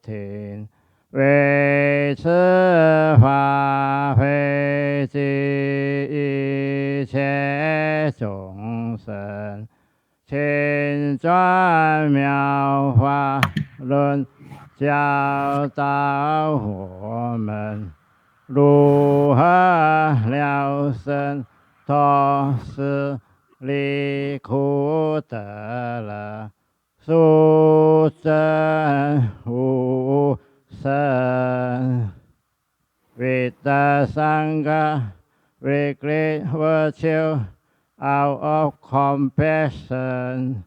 庭，为此法会及一切众生，请转妙法论，教导我们如何了生脱死，离苦得乐，速证无生。With the Sangha, we great virtue out of compassion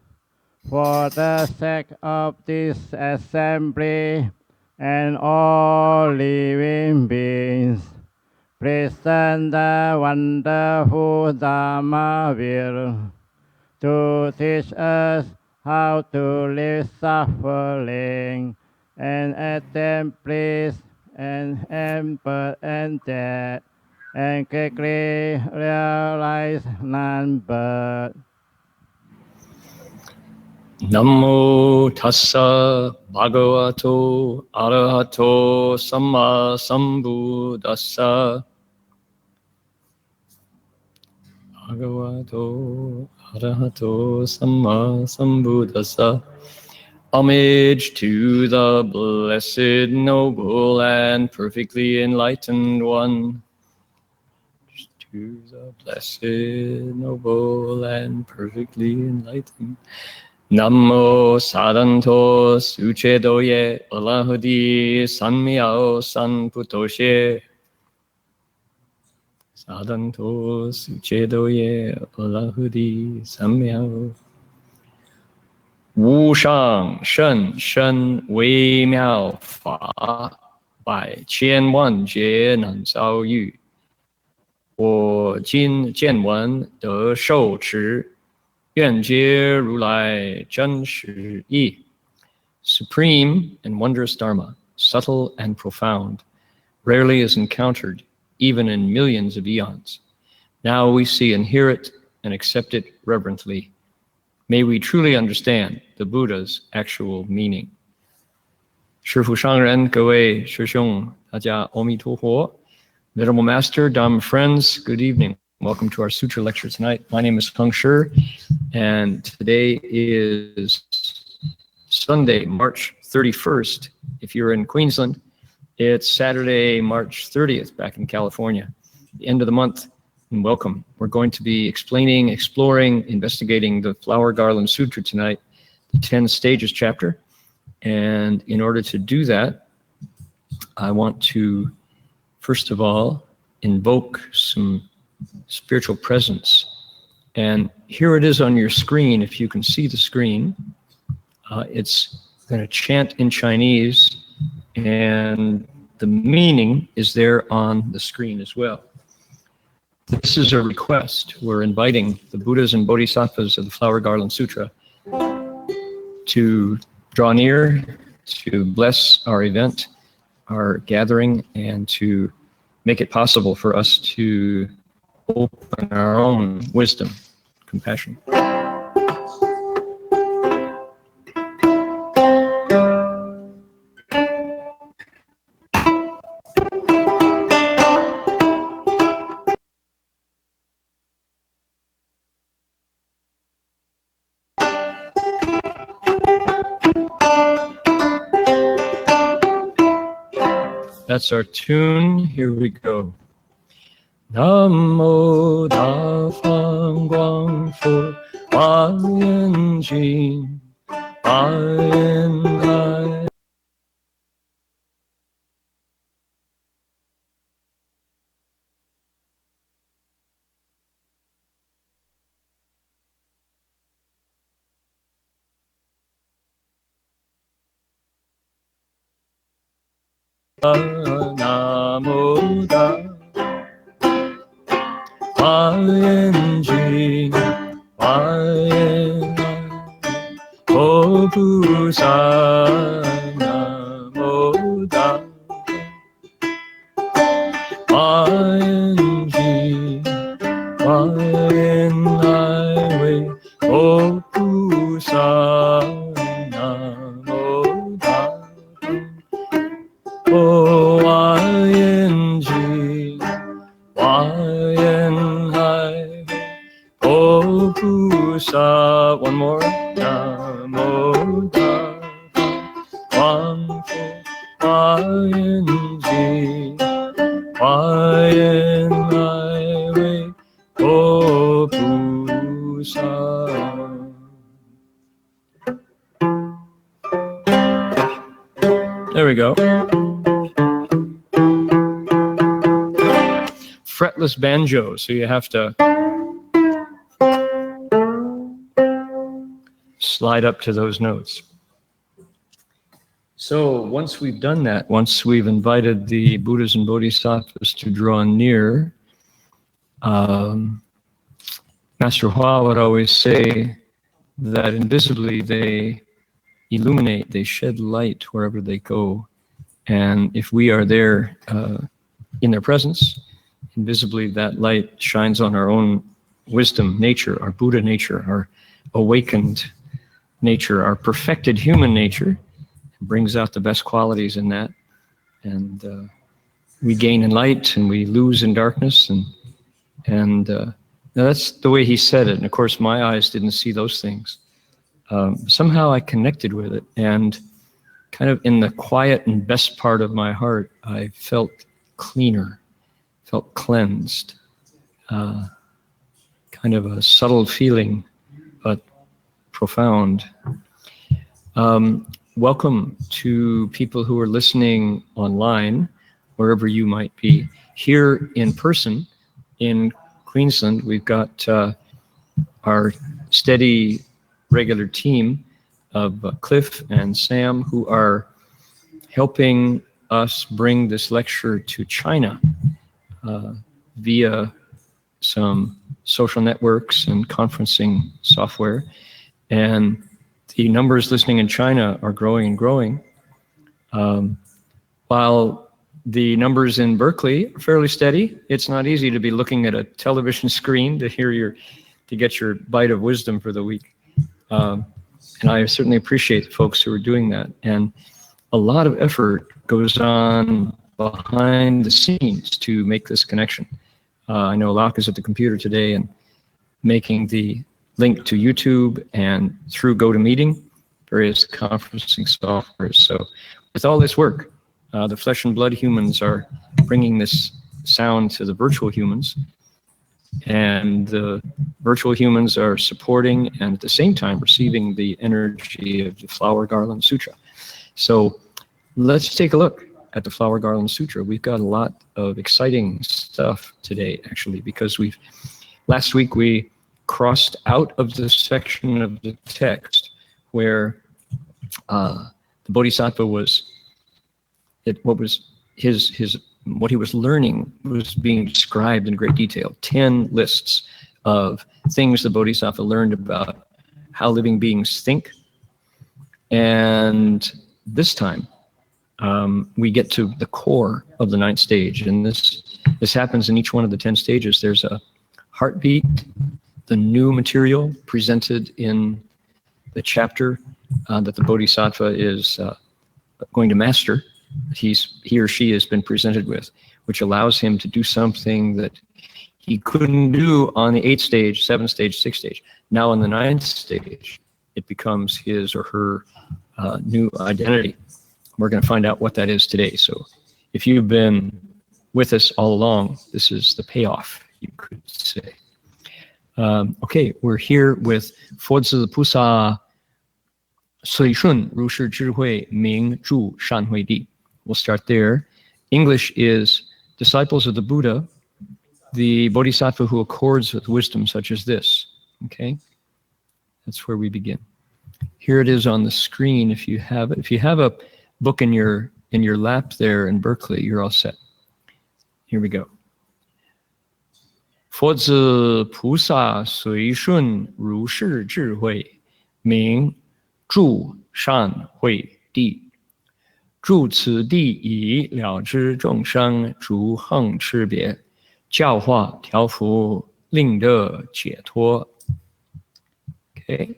for the sake of this assembly and all living beings. Present the wonderful Dharma will to teach us how to live suffering and attain bliss and birth and death, and quickly realize non-birth. Namo tassa bhagavato arahato samma sambuddhassa. Bhagavato arahato samma sambuddhassa. Homage to the blessed, noble, and perfectly enlightened one. To the blessed, noble, and perfectly enlightened. Namo sadanto suchedoye alahadi sanmiao sanputoshe. Sadanto suchedoye alahadi sanmiao. 无上甚深微妙法，百千万劫难遭遇。我今见闻得受持，愿解如来真实义。Supreme and wondrous Dharma, subtle and profound, rarely is encountered, even in millions of eons. Now we see and hear it and accept it reverently. May we truly understand the Buddha's actual meaning. 师父上人，各位师兄，大家阿弥陀佛。Venerable Master, Dhamma friends, good evening. Welcome to our Sutra lecture tonight. My name is Heng Sure, and today is Sunday, March 31st. If you're in Queensland, it's Saturday, March 30th, back in California, the end of the month. And welcome. We're going to be explaining, exploring, investigating the Flower Garland Sutra tonight, the 10 Stages chapter. And in order to do that, I want to, first of all, invoke some spiritual presence. And here it is on your screen, if you can see the screen. It's going to chant in Chinese, and the meaning is there on the screen as well. This is a request. We're inviting the Buddhas and Bodhisattvas of the Flower Garland Sutra to draw near, to bless our event, our gathering, and to make it possible for us to open our own wisdom, compassion. That's our tune. Here we go. Namo Da Fang Guang Fu Hua Yan Jin Hua Yan Hai. Namo Da Hua Yan Jin Hua Yan Hai Ho Pu Sa Namo Da Hua Yan Jin Hua Yan Hai Wei Ho Pu Sa Namo Da One more. Namo Tassa There we go. Fretless banjo, so you have to slide up to those notes. So once we've done that, once we've invited the Buddhas and Bodhisattvas to draw near, Master Hua would always say that invisibly they illuminate, they shed light wherever they go. And if we are there in their presence, invisibly that light shines on our own wisdom, nature, our Buddha nature, our awakened nature, our perfected human nature, brings out the best qualities in that. And we gain in light and we lose in darkness. And now that's the way he said it. And of course, my eyes didn't see those things. Somehow I connected with it, and kind of in the quiet and best part of my heart, I felt cleaner, felt cleansed. Kind of a subtle feeling, but profound. Welcome to people who are listening online, wherever you might be. Here in person in Queensland, we've got our steady regular team of Cliff and Sam, who are helping us bring this lecture to China via some social networks and conferencing software. And the numbers listening in China are growing and growing, while the numbers in Berkeley are fairly steady. It's not easy to be looking at a television screen to get your bite of wisdom for the week. And I certainly appreciate the folks who are doing that. And a lot of effort goes on behind the scenes to make this connection. I know Locke is at the computer today and making the link to YouTube and through GoToMeeting, various conferencing softwares. So with all this work, the flesh and blood humans are bringing this sound to the virtual humans, and the virtual humans are supporting and at the same time receiving the energy of the Flower Garland Sutra. So let's take a look at the Flower Garland Sutra. We've got a lot of exciting stuff today, actually, because last week we crossed out of the section of the text where the Bodhisattva what he was learning was being described in great detail. 10 lists of things the Bodhisattva learned about how living beings think. And this time, we get to the core of the 9th stage. And this happens in each one of the 10 stages. There's a heartbeat, the new material presented in the chapter that the Bodhisattva is going to master. He or she has been presented with, which allows him to do something that he couldn't do on the 8th stage, 7th stage, 6th stage. Now on the 9th stage, it becomes his or her new identity. We're going to find out what that is today. So if you've been with us all along, this is the payoff, you could say. Okay, we're here with Fodzi Pusa Sui Shun Ru Shi Zhi Hui Ming Zhu Shan Hui Di. We'll start there. English is disciples of the Buddha, the Bodhisattva who accords with wisdom such as this. Okay, that's where we begin. Here it is on the screen. If you have it, if you have a book in your lap there in Berkeley, you're all set. Here we go. 佛子菩萨随顺如是智慧，名住善慧地。住此地以了知众生诸横差别，教化调伏，令得解脱。Okay.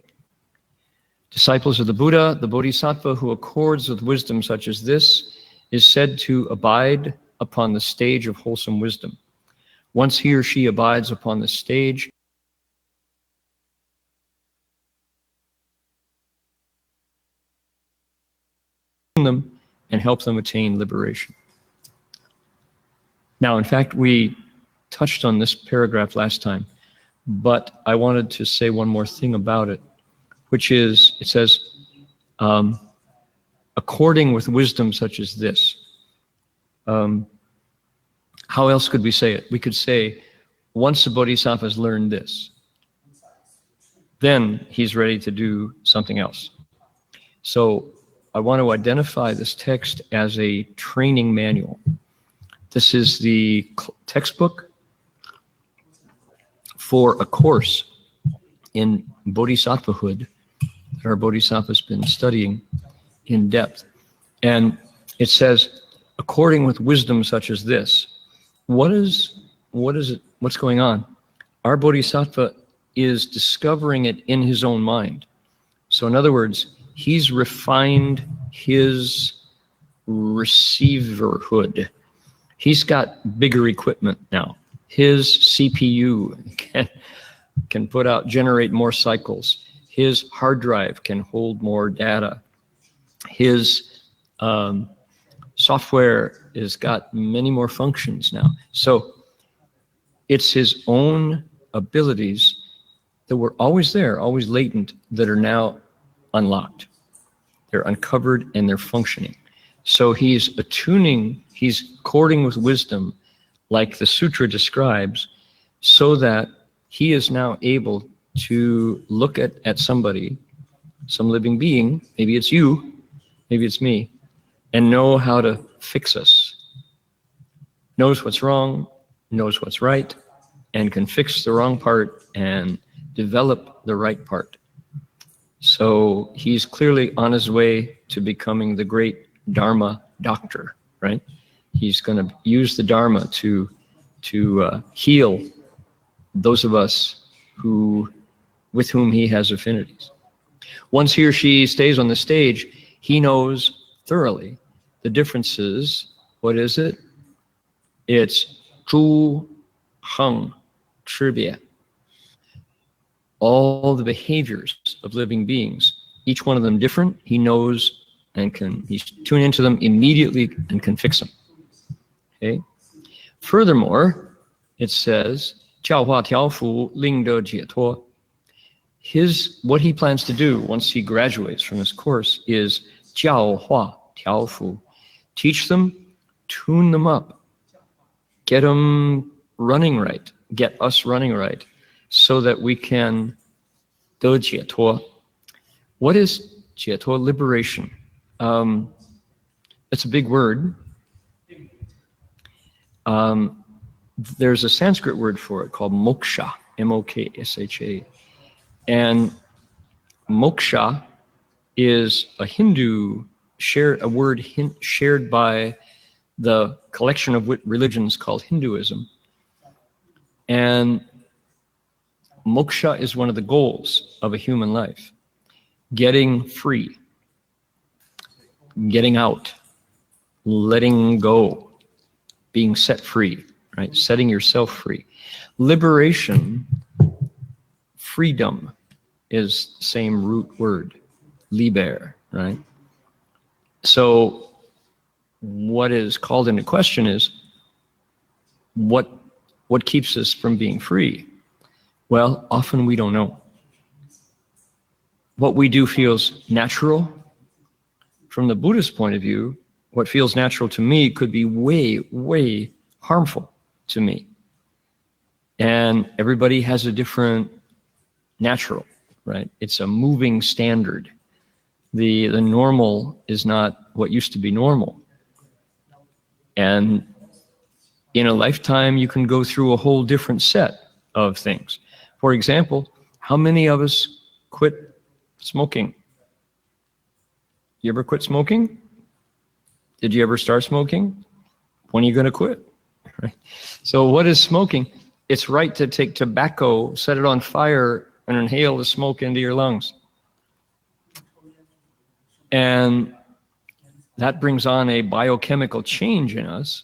Disciples of the Buddha, the Bodhisattva who accords with wisdom such as this, is said to abide upon the stage of wholesome wisdom. Once he or she abides upon the stage, them and help them attain liberation. Now, in fact, we touched on this paragraph last time, but I wanted to say one more thing about it, which is, it says, according with wisdom such as this. How else could we say it? We could say, once a bodhisattva has learned this, then he's ready to do something else. So I want to identify this text as a training manual. This is the textbook for a course in bodhisattvahood that our bodhisattva's been studying in depth. And it says, according with wisdom such as this. What's going on? Our bodhisattva is discovering it in his own mind. So in other words, he's refined his receiverhood. He's got bigger equipment now. His CPU can generate more cycles. His hard drive can hold more data. His software has got many more functions now. So it's his own abilities that were always there, always latent, that are now unlocked. They're uncovered and they're functioning. So he's attuning, he's courting with wisdom, like the sutra describes, so that he is now able to look at somebody, some living being, maybe it's you, maybe it's me, and know how to fix us. Knows what's wrong, knows what's right, and can fix the wrong part and develop the right part. So he's clearly on his way to becoming the great dharma doctor, right? He's going to use the dharma to heal those of us with whom he has affinities. Once he or she stays on the stage, he knows thoroughly the differences. What is it? It's 诸行区别. All the behaviors of living beings, each one of them different, he knows and he's tuned into them immediately and can fix them. Okay. Furthermore, it says, 教化调伏令得解脱. What he plans to do once he graduates from this course is 教化调伏. Teach them, tune them up, get them running right, get us running right, so that we can 得解脱. What is 解脱? Liberation. It's a big word. There's a Sanskrit word for it called moksha, M-O-K-S-H-A. And moksha is a word shared by the collection of religions called Hinduism. And moksha is one of the goals of a human life. Getting free, getting out, letting go, being set free, right? Setting yourself free. Liberation, freedom, is the same root word, liber, right? So what is called into question is what keeps us from being free? Well, often we don't know. What we do feels natural. From the Buddhist point of view, what feels natural to me could be way, way harmful to me. And everybody has a different natural, right? It's a moving standard. The normal is not what used to be normal. And in a lifetime, you can go through a whole different set of things. For example, how many of us quit smoking? You ever quit smoking? Did you ever start smoking? When are you going to quit? Right? So what is smoking? It's right to take tobacco, set it on fire, and inhale the smoke into your lungs. And that brings on a biochemical change in us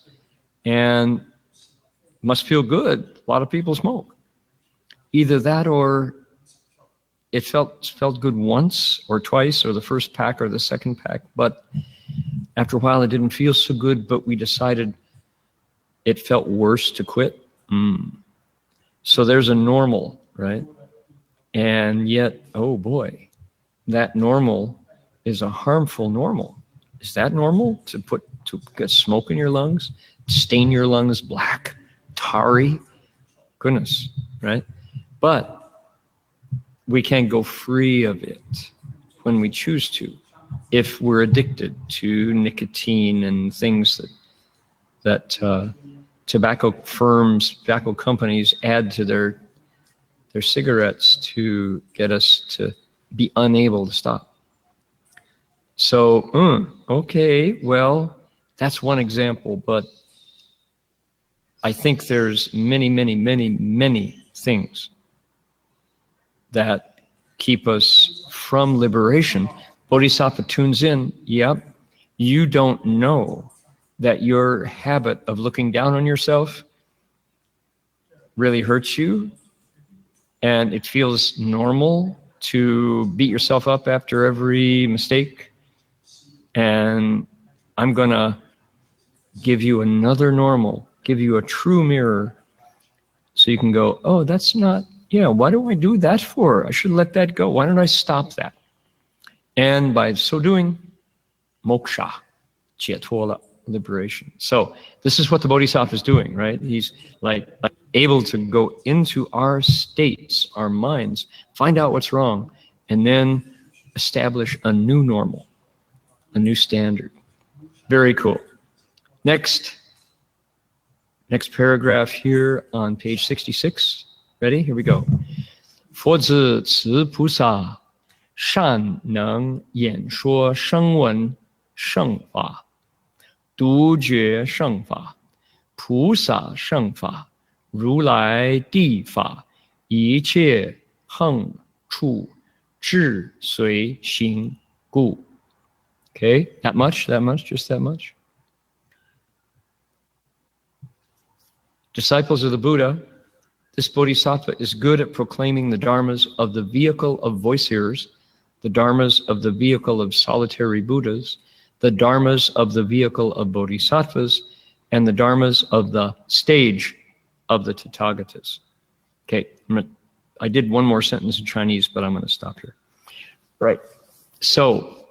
and must feel good. A lot of people smoke. Either that or it felt good once or twice or the first pack or the second pack, but after a while it didn't feel so good, but we decided it felt worse to quit. So there's a normal, right? And yet, oh boy, that normal is a harmful normal. Is that normal to get smoke in your lungs, stain your lungs black, tarry? Goodness, right? But we can't go free of it when we choose to, if we're addicted to nicotine and things that tobacco firms, tobacco companies add to their cigarettes to get us to be unable to stop. So, okay, well, that's one example, but I think there's many, many, many, many things that keep us from liberation. Bodhisattva tunes in, yep, you don't know that your habit of looking down on yourself really hurts you, and it feels normal to beat yourself up after every mistake. And I'm gonna give you another normal, give you a true mirror, so you can go, oh, that's not, why do I do that for? I should let that go. Why don't I stop that? And by so doing, moksha, 解脱了, liberation. So this is what the Bodhisattva is doing, right? He's like able to go into our states, our minds, find out what's wrong, and then establish a new normal, a new standard. Very cool. Next paragraph here on page 66. Ready? Here we go. 佛子慈菩萨善能演说声闻圣法，独觉圣法，菩萨圣法，如来地法，一切横处智随行故. Okay, that much, just that much. Disciples of the Buddha, this bodhisattva is good at proclaiming the dharmas of the vehicle of voice hearers, the dharmas of the vehicle of solitary Buddhas, the dharmas of the vehicle of bodhisattvas, and the dharmas of the stage of the Tathagatas. Okay, I did one more sentence in Chinese, but I'm going to stop here. Right, so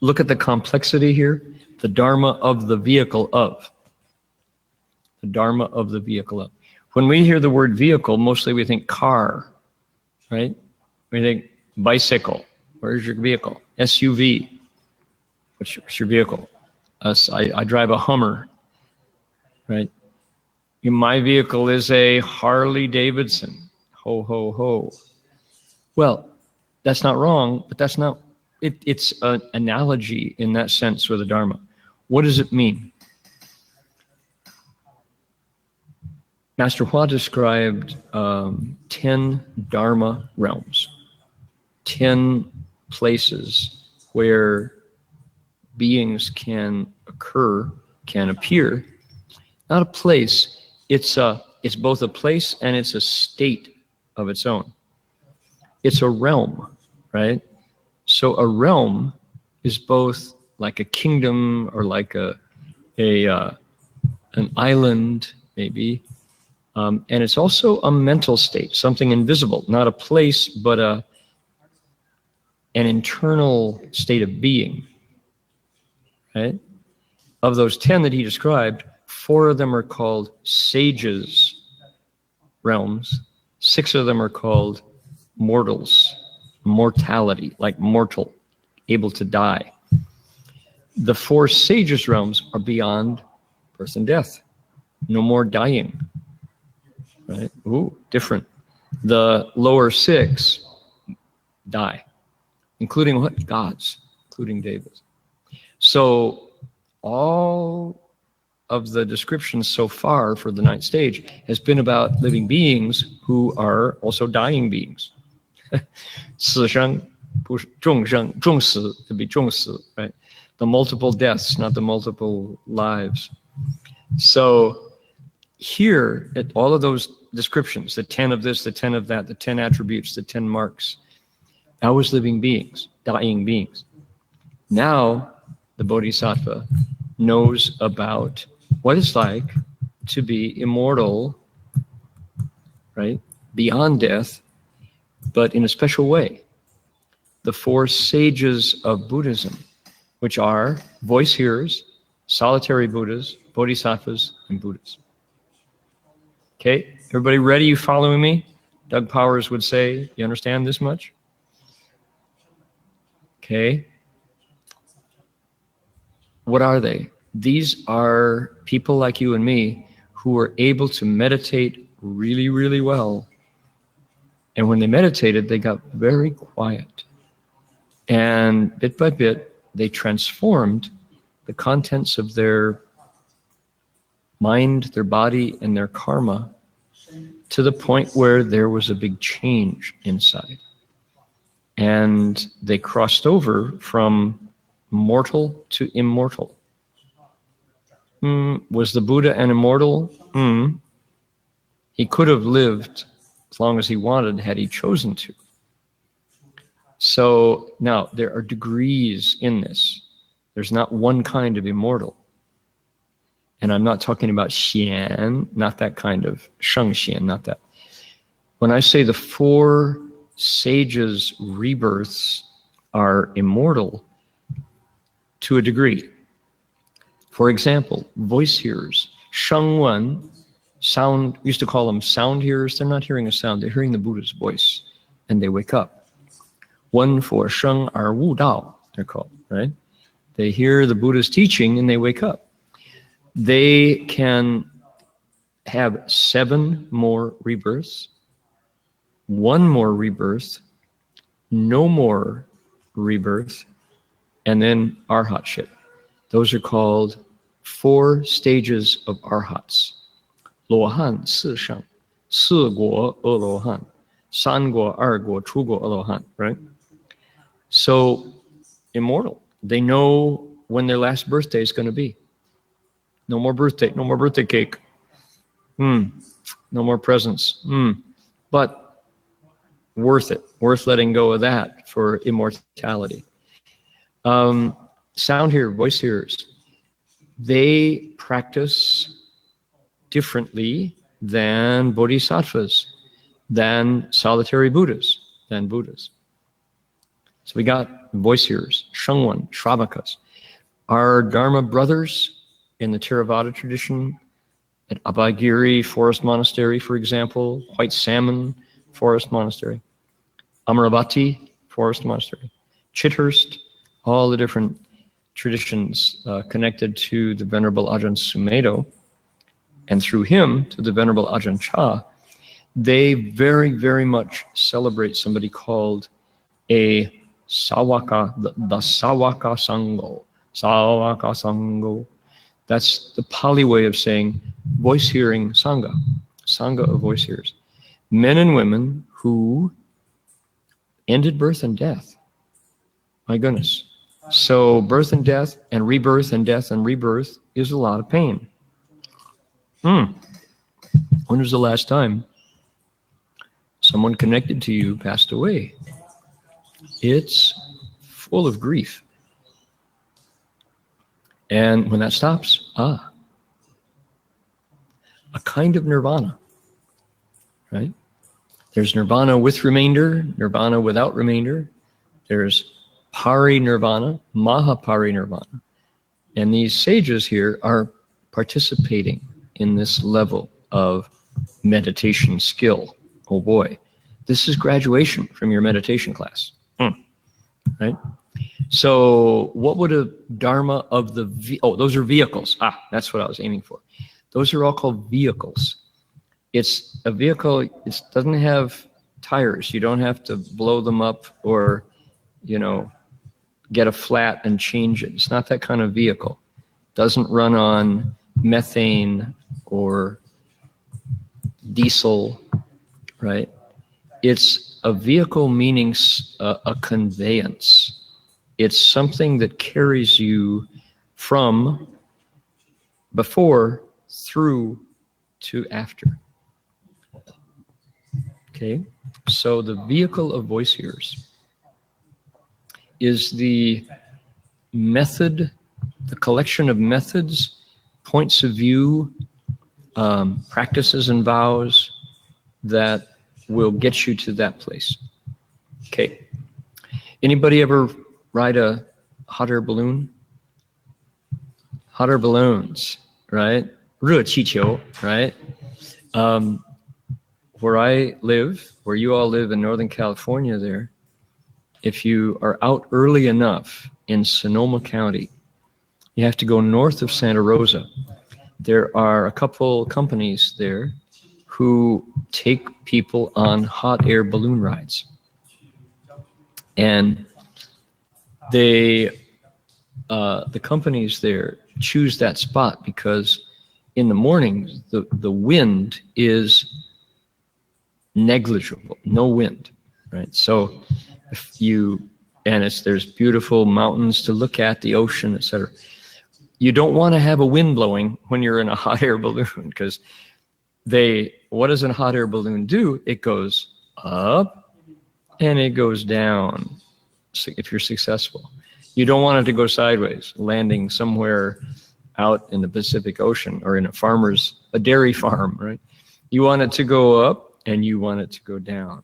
look at the complexity here. The dharma of the vehicle of. The dharma of the vehicle of. When we hear the word vehicle, mostly we think car, right? We think bicycle. Where's your vehicle? SUV. What's your vehicle? I drive a Hummer, right? My vehicle is a Harley Davidson. Ho, ho, ho. Well, that's not wrong, but that's not, it's an analogy in that sense for the Dharma. What does it mean? Master Hua described 10 Dharma realms, 10 places where beings can occur, can appear. Not a place, it's both a place and it's a state of its own. It's a realm, right? So a realm is both like a kingdom or like an island, maybe. And it's also a mental state, something invisible, not a place, but an internal state of being, right? Of those 10 that he described, 4 of them are called sages realms. 6 of them are called mortals, mortality, like mortal, able to die. The 4 sages realms are beyond birth and death. No more dying. Right? Ooh, different. The lower 6 die, including what? Gods, including Devas. So all of the descriptions so far for the 9th stage has been about living beings who are also dying beings. 死生, 众生, 众死, to be 众死, right? the multiple deaths, not the multiple lives. So here, at all of those descriptions, the 10 of this, the 10 of that, the 10 attributes, the 10 marks, that was living beings, dying beings. Now, the Bodhisattva knows about what it's like to be immortal, right, beyond death, but in a special way. The 4 sages of Buddhism, which are voice hearers, solitary Buddhas, Bodhisattvas, and Buddhas. Okay, everybody ready? You following me? Doug Powers would say, you understand this much? Okay. What are they? These are people like you and me who are able to meditate really, really well. And when they meditated, they got very quiet. And bit by bit, they transformed the contents of their mind, their body, and their karma to the point where there was a big change inside. And they crossed over from mortal to immortal. Was the Buddha an immortal? He could have lived as long as he wanted had he chosen to. So now there are degrees in this. There's not one kind of immortal. And I'm not talking about xian, not that kind of sheng xian, not that. When I say the 4 sages' rebirths are immortal to a degree. For example, voice hearers, sheng wen, sound, we used to call them sound hearers. They're not hearing a sound, they're hearing the Buddha's voice, and they wake up. 1 for sheng er wu dao, they're called, right? They hear the Buddha's teaching and they wake up. They can have 7 more rebirths, 1 more rebirth, no more rebirth, and then arhatship. Those are called 4 stages of arhats. Lohan, si sheng, si guo, e lohan, san guo, er guo, chu guo, e lohan, right? So, immortal. They know when their last birthday is going to be. No more birthday cake. No more presents. But worth it, worth letting go of that for immortality. Sound hearer, voice hearers, they practice differently than bodhisattvas, than solitary Buddhas, than Buddhas. So we got voice hearers, shengwen, shravakas. Our Dharma brothers in the Theravada tradition, at Abhayagiri Forest Monastery, for example, White Salmon Forest Monastery, Amaravati Forest Monastery, Chithurst, all the different traditions connected to the Venerable Ajahn Sumedho, and through him to the Venerable Ajahn Chah, they very, very much celebrate somebody called a Sawaka, the Sawaka Sangho. Sawaka Sangho. That's the Pali way of saying voice hearing Sangha. Sangha of voice hearers. Men and women who ended birth and death. My goodness. So birth and death and rebirth and death and rebirth is a lot of pain. When was the last time someone connected to you passed away? It's full of grief. And when that stops, a kind of nirvana, right? There's nirvana with remainder, nirvana without remainder. There's pari-nirvana, maha-pari-nirvana. And these sages here are participating in this level of meditation skill. Oh boy, this is graduation from your meditation class, right? So what would a dharma of the, those are vehicles. That's what I was aiming for. Those are all called vehicles. It's a vehicle, it doesn't have tires. You don't have to blow them up or, get a flat and change it. It's not that kind of vehicle. It doesn't run on methane or diesel, right? It's a vehicle meaning a conveyance. It's something that carries you from before through to after. Okay, so the vehicle of voice hearers is the method, the collection of methods, points of view, practices and vows that will get you to that place. Okay. Anybody ever ride a hot air balloon? Hot air balloons, right? 热气球, right? Where I live, where you all live in Northern California there, if you are out early enough in Sonoma County, you have to go north of Santa Rosa. There are a couple companies there who take people on hot air balloon rides. And they, the companies there choose that spot because in the morning, the wind is negligible, no wind, right? So if you, and there's beautiful mountains to look at, the ocean, etc. You don't want to have a wind blowing when you're in a hot air balloon because what does a hot air balloon do? It goes up and it goes down if you're successful. You don't want it to go sideways, landing somewhere out in the Pacific Ocean or in a dairy farm, right? You want it to go up and you want it to go down.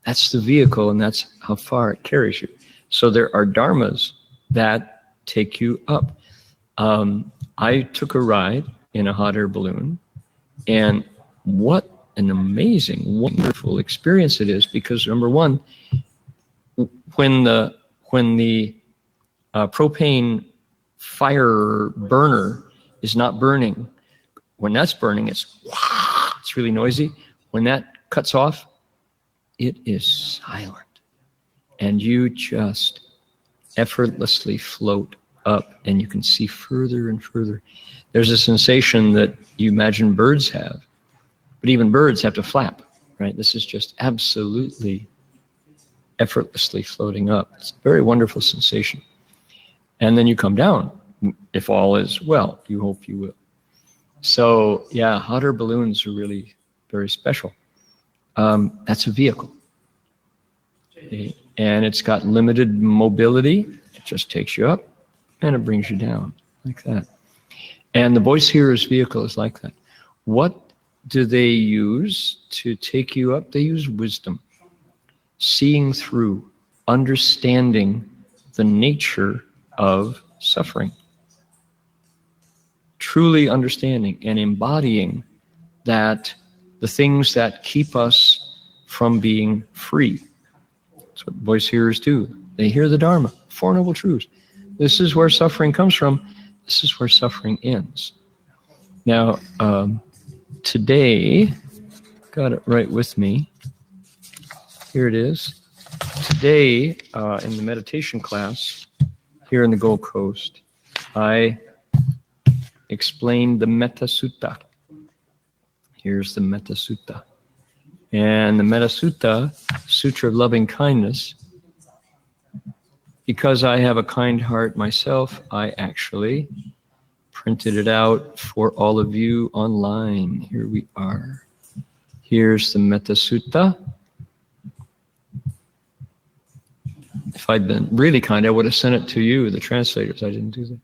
That's the vehicle, and that's how far it carries you. So there are dharmas that take you up. I took a ride in a hot air balloon, and what an amazing, wonderful experience it is, because number one, when the propane fire burner is not burning, when that's burning, it's really noisy. When that cuts off, it is silent, and you just effortlessly float up, and you can see further and further. There's a sensation that you imagine birds have, but even birds have to flap, right? This is just absolutely effortlessly floating up. It's a very wonderful sensation. And then you come down, if all is well. You hope you will. So yeah, hot air balloons are really very special. That's a vehicle. Okay. And it's got limited mobility. It just takes you up and it brings you down like that. And the voice hearer's vehicle is like that. What do they use to take you up? They use wisdom, seeing through, understanding the nature of suffering, truly understanding and embodying that the things that keep us from being free. That's what voice hearers do. They hear the Dharma, Four Noble Truths. This is where suffering comes from. This is where suffering ends. Now, today, got it right with me. Here it is. Today, in the meditation class here in the Gold Coast, I explained the Metta Sutta. Here's the Metta Sutta. And the Metta Sutta, Sutra of Loving Kindness, because I have a kind heart myself, I actually printed it out for all of you online. Here we are. Here's the Metta Sutta. If I'd been really kind, I would have sent it to you, the translators. I didn't do that.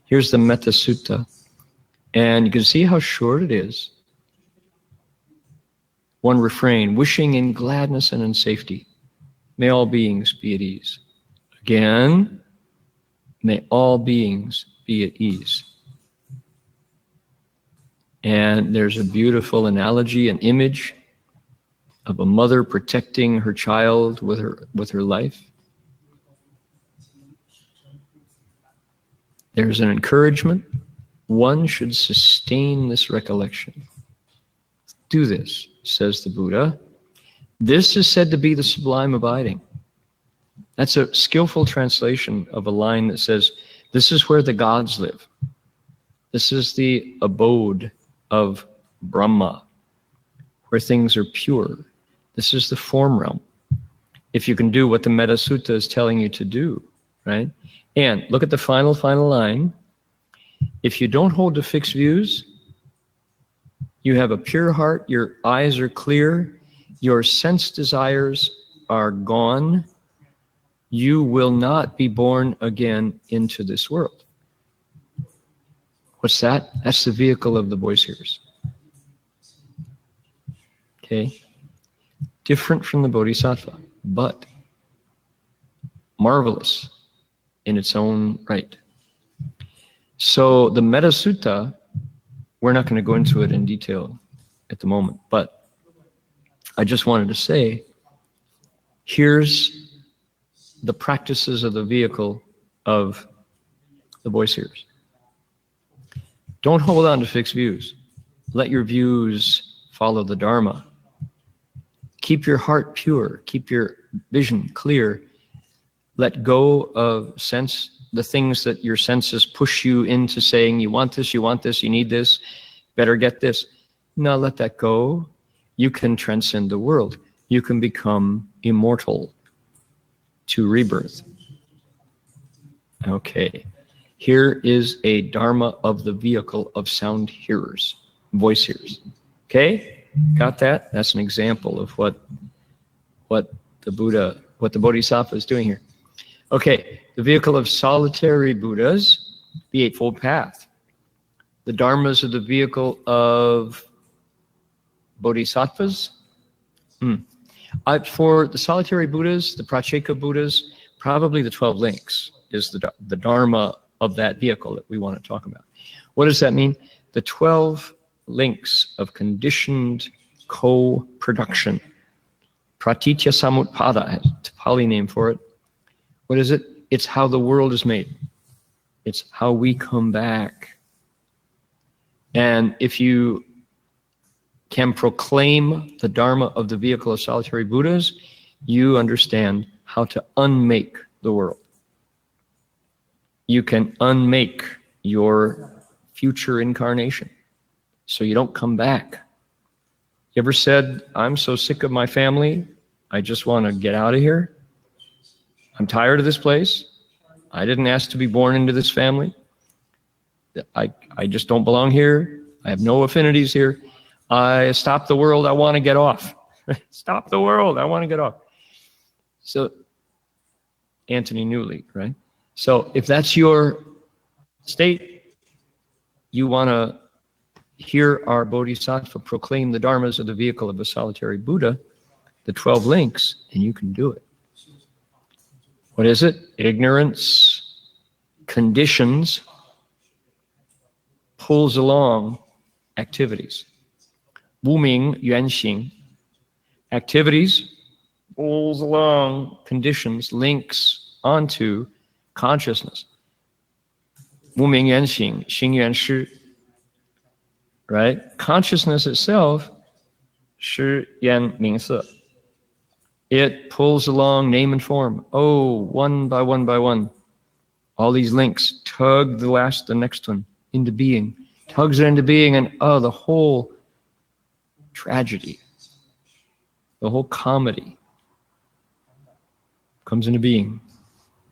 Here's the Metta Sutta. And you can see how short it is. One refrain, wishing in gladness and in safety. May all beings be at ease. Again, may all beings be at ease. And there's a beautiful analogy, an image of a mother protecting her child with her life. There's an encouragement. One should sustain this recollection. Do this, says the Buddha. This is said to be the sublime abiding. That's a skillful translation of a line that says, this is where the gods live. This is the abode of Brahma, where things are pure. This is the form realm. If you can do what the Metta Sutta is telling you to do, right? And look at the final line. If you don't hold to fixed views, you have a pure heart, your eyes are clear, your sense desires are gone, you will not be born again into this world. What's that? That's the vehicle of the voice hearers. Okay? Different from the Bodhisattva, but marvelous in its own right. So the Metta Sutta, we're not going to go into it in detail at the moment, but I just wanted to say, here's the practices of the vehicle of the voice hearers. Don't hold on to fixed views. Let your views follow the Dharma. Keep your heart pure. Keep your vision clear. Let go of the things that your senses push you into saying, you want this, you need this, better get this. No, let that go. You can transcend the world. You can become immortal to rebirth. Okay. Here is a Dharma of the vehicle of sound hearers, voice hearers. Okay? Got that? That's an example of what the Bodhisattva is doing here. Okay, the vehicle of solitary Buddhas, the Eightfold Path. The Dharmas are the vehicle of Bodhisattvas. For the solitary Buddhas, the Pratyeka Buddhas, probably the 12 links is the Dharma of that vehicle that we want to talk about. What does that mean? The 12 links of conditioned co-production. Pratitya Samutpada, has a Pali name for it. What is it? It's how the world is made. It's how we come back. And if you can proclaim the Dharma of the vehicle of solitary Buddhas, you understand how to unmake the world. You can unmake your future incarnation so you don't come back. You ever said, I'm so sick of my family, I just want to get out of here? I'm tired of this place. I didn't ask to be born into this family. I just don't belong here. I have no affinities here. I stop the world, I want to get off. Stop the world, I want to get off. So, Anthony Newley, right? So if that's your state, you want to hear our Bodhisattva proclaim the Dharmas of the vehicle of a solitary Buddha, the 12 links, and you can do it. What is it? Ignorance, conditions, pulls along activities. Wuming yuanxing, activities, pulls along conditions, links onto consciousness. Wuming yuanxing, xing yuan shi. Right? Consciousness itself, shi yan ming se. It pulls along name and form. Oh, one by one by one. All these links tug the next one into being. Tugs it into being, and the whole tragedy, the whole comedy comes into being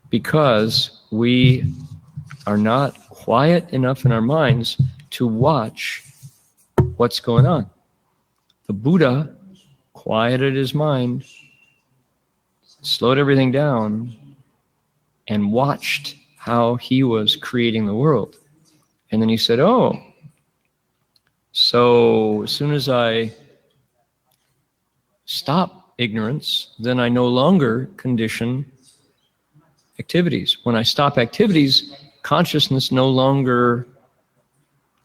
because we are not quiet enough in our minds to watch what's going on. The Buddha quieted his mind, slowed everything down, and watched how he was creating the world. And then he said, so as soon as I stop ignorance, then I no longer condition activities. When I stop activities, consciousness no longer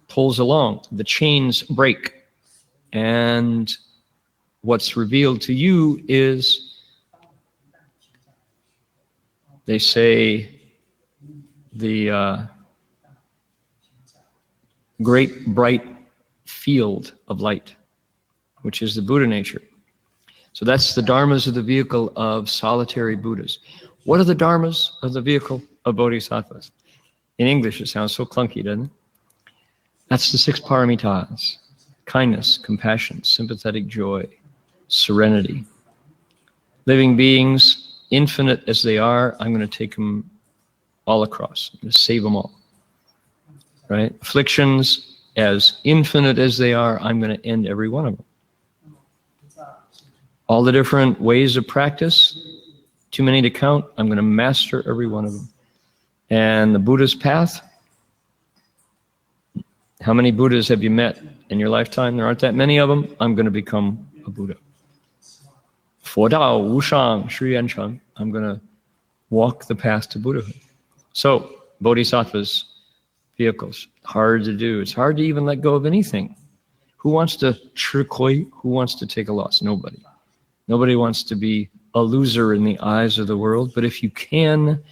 pulls along. The chains break. And what's revealed to you is, they say, the great bright field of light, which is the Buddha nature. So that's the Dharmas of the vehicle of solitary Buddhas. What are the Dharmas of the vehicle of Bodhisattvas? In English, it sounds so clunky, doesn't it? That's the 6 paramitas: kindness, compassion, sympathetic joy, serenity. Living beings, infinite as they are, I'm going to take them all across, to save them all. Right? Afflictions, as infinite as they are, I'm going to end every one of them. All the different ways of practice, too many to count, I'm going to master every one of them. And the Buddha's path, how many Buddhas have you met in your lifetime? There aren't that many of them. I'm going to become a Buddha. 佛道无上誓愿成. I'm going to walk the path to Buddhahood. So, bodhisattvas, vehicles, hard to do. It's hard to even let go of anything. Who wants to 吃亏? Who wants to take a loss? Nobody. Nobody wants to be a loser in the eyes of the world. But if you can,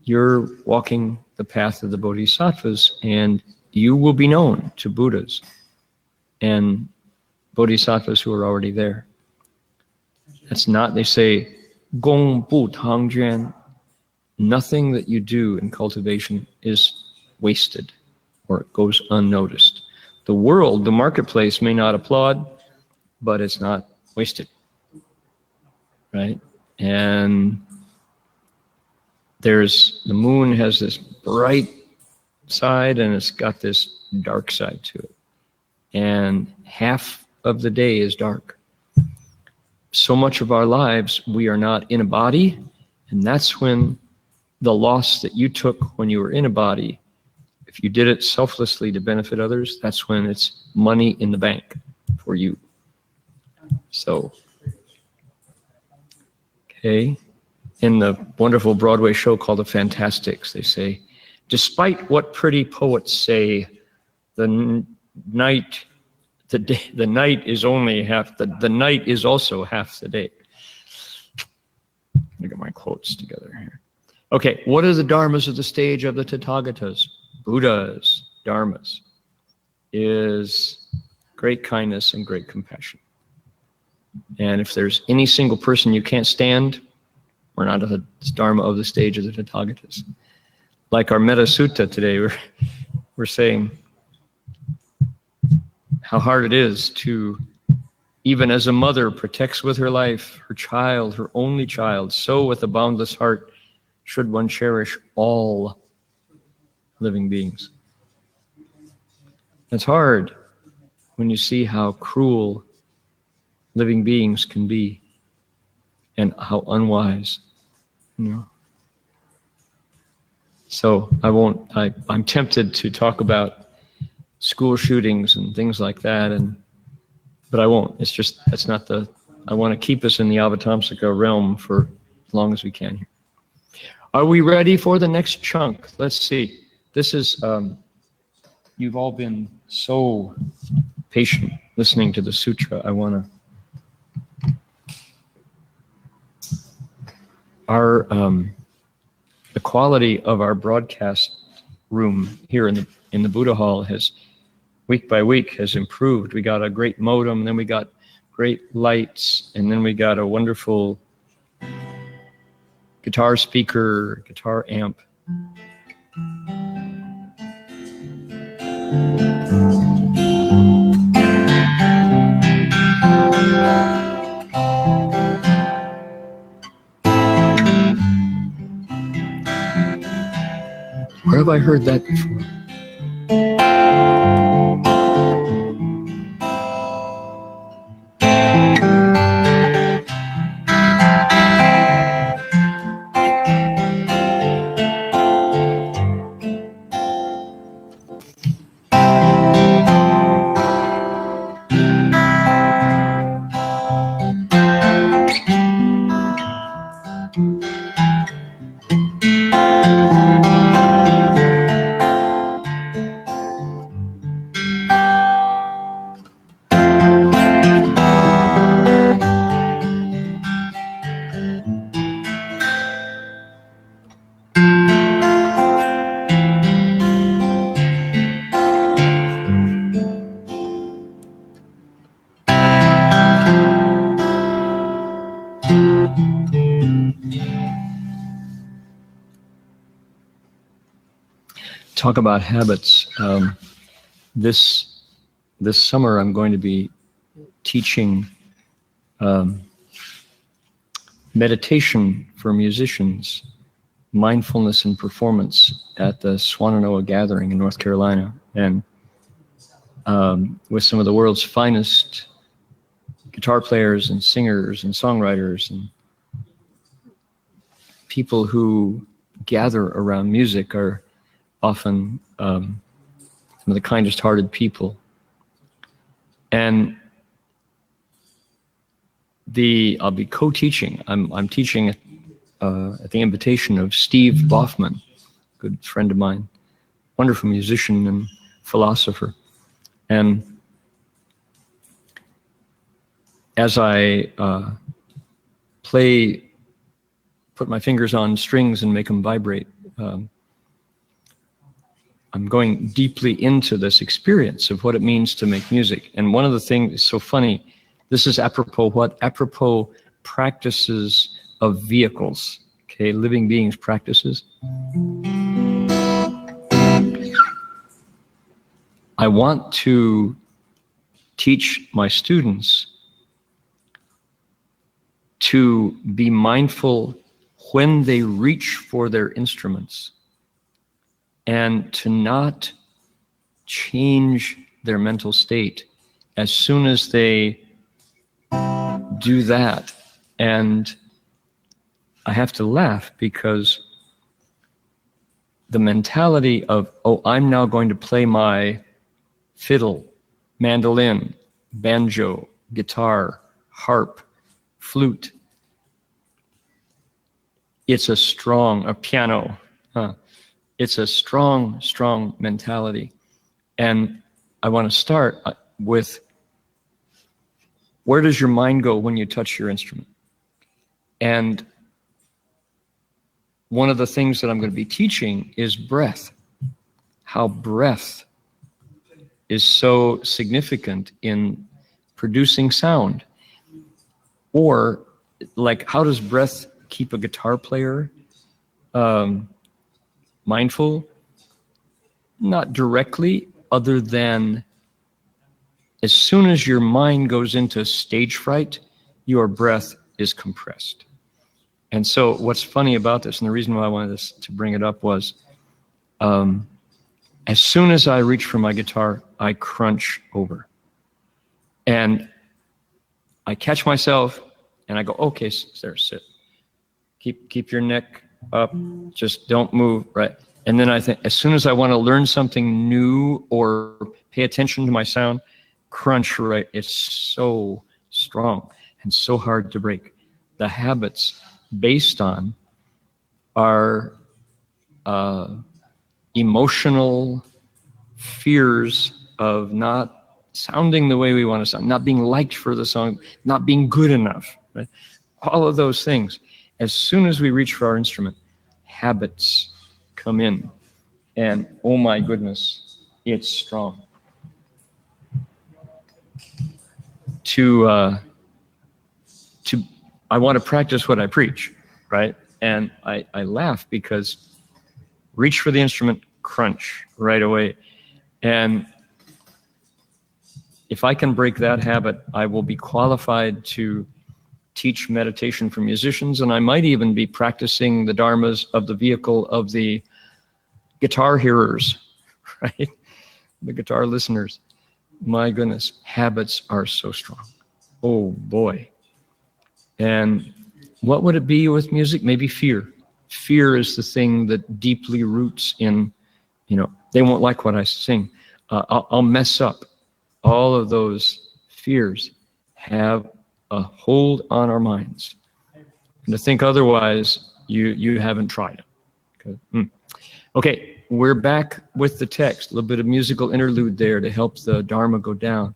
you're walking the path of the bodhisattvas, and you will be known to Buddhas and bodhisattvas who are already there. That's not, they say, gong bu tang juan. Nothing that you do in cultivation is wasted or it goes unnoticed. The world, the marketplace may not applaud, but it's not wasted, right? And the moon has this bright side and it's got this dark side to it. And half of the day is dark. So much of our lives, we are not in a body, and that's when the loss that you took when you were in a body, if you did it selflessly to benefit others, that's when it's money in the bank for you. So, okay. In the wonderful Broadway show called The Fantastics, they say, despite what pretty poets say, the night is only half the night is also half the day. Let me get my quotes together here. Okay, what are the dharmas of the stage of the Tathagatas? Buddhas, dharmas, is great kindness and great compassion. And if there's any single person you can't stand, we're not a dharma of the stage of the Tathagatas. Like our Metta Sutta today, we're saying how hard it is to, even as a mother protects with her life her child, her only child, so with a boundless heart should one cherish all living beings. It's hard when you see how cruel living beings can be and how unwise, you know. So I'm tempted to talk about school shootings and things like that, but I won't. It's just, I want to keep us in the Avatamsaka realm for as long as we can here. Are we ready for the next chunk? Let's see. This is, you've all been so patient listening to the sutra. I want to, the quality of our broadcast room here in the Buddha Hall has, week by week, has improved. We got a great modem, then we got great lights, and then we got a wonderful guitar speaker, guitar amp. Where have I heard that before? Talk about habits. This summer I'm going to be teaching meditation for musicians mindfulness and performance at the Swananoa Gathering in North Carolina, and with some of the world's finest guitar players and singers and songwriters and people who gather around music are often some of the kindest hearted people. And I'll be co-teaching. I'm teaching at the invitation of Steve Boffman, good friend of mine, wonderful musician and philosopher. And as I put my fingers on strings and make them vibrate, I'm going deeply into this experience of what it means to make music. And one of the things is so funny, this is apropos what? Apropos practices of vehicles, okay, living beings practices. I want to teach my students to be mindful when they reach for their instruments and to not change their mental state as soon as they do that. And I have to laugh because the mentality of, oh, I'm now going to play my fiddle, mandolin, banjo, guitar, harp, flute. It's a piano. It's a strong mentality. And I want to start with, where does your mind go when you touch your instrument? And one of the things that I'm going to be teaching is breath. How breath is so significant in producing sound. Or, like, how does breath keep a guitar player mindful? Not directly, other than as soon as your mind goes into stage fright, your breath is compressed. And so what's funny about this, and the reason why I wanted to bring it up was, as soon as I reach for my guitar, I crunch over. And I catch myself and I go, okay, there, sit. Keep your neck up, just don't move, right? And then I think, as soon as I want to learn something new or pay attention to my sound, crunch, right? It's so strong and so hard to break. The habits based on our emotional fears of not sounding the way we want to sound, not being liked for the song, not being good enough, right? All of those things. As soon as we reach for our instrument, habits come in, and oh my goodness, it's strong. I want to practice what I preach, right? And I laugh because reach for the instrument, crunch right away. And if I can break that habit, I will be qualified to teach meditation for musicians, and I might even be practicing the dharmas of the vehicle of the guitar hearers, right? The guitar listeners. My goodness, habits are so strong. Oh boy. And what would it be with music? Maybe fear. Fear is the thing that deeply roots in, they won't like what I sing. I'll mess up. All of those fears have a hold on our minds. And to think otherwise, you haven't tried. Okay, we're back with the text. A little bit of musical interlude there to help the dharma go down.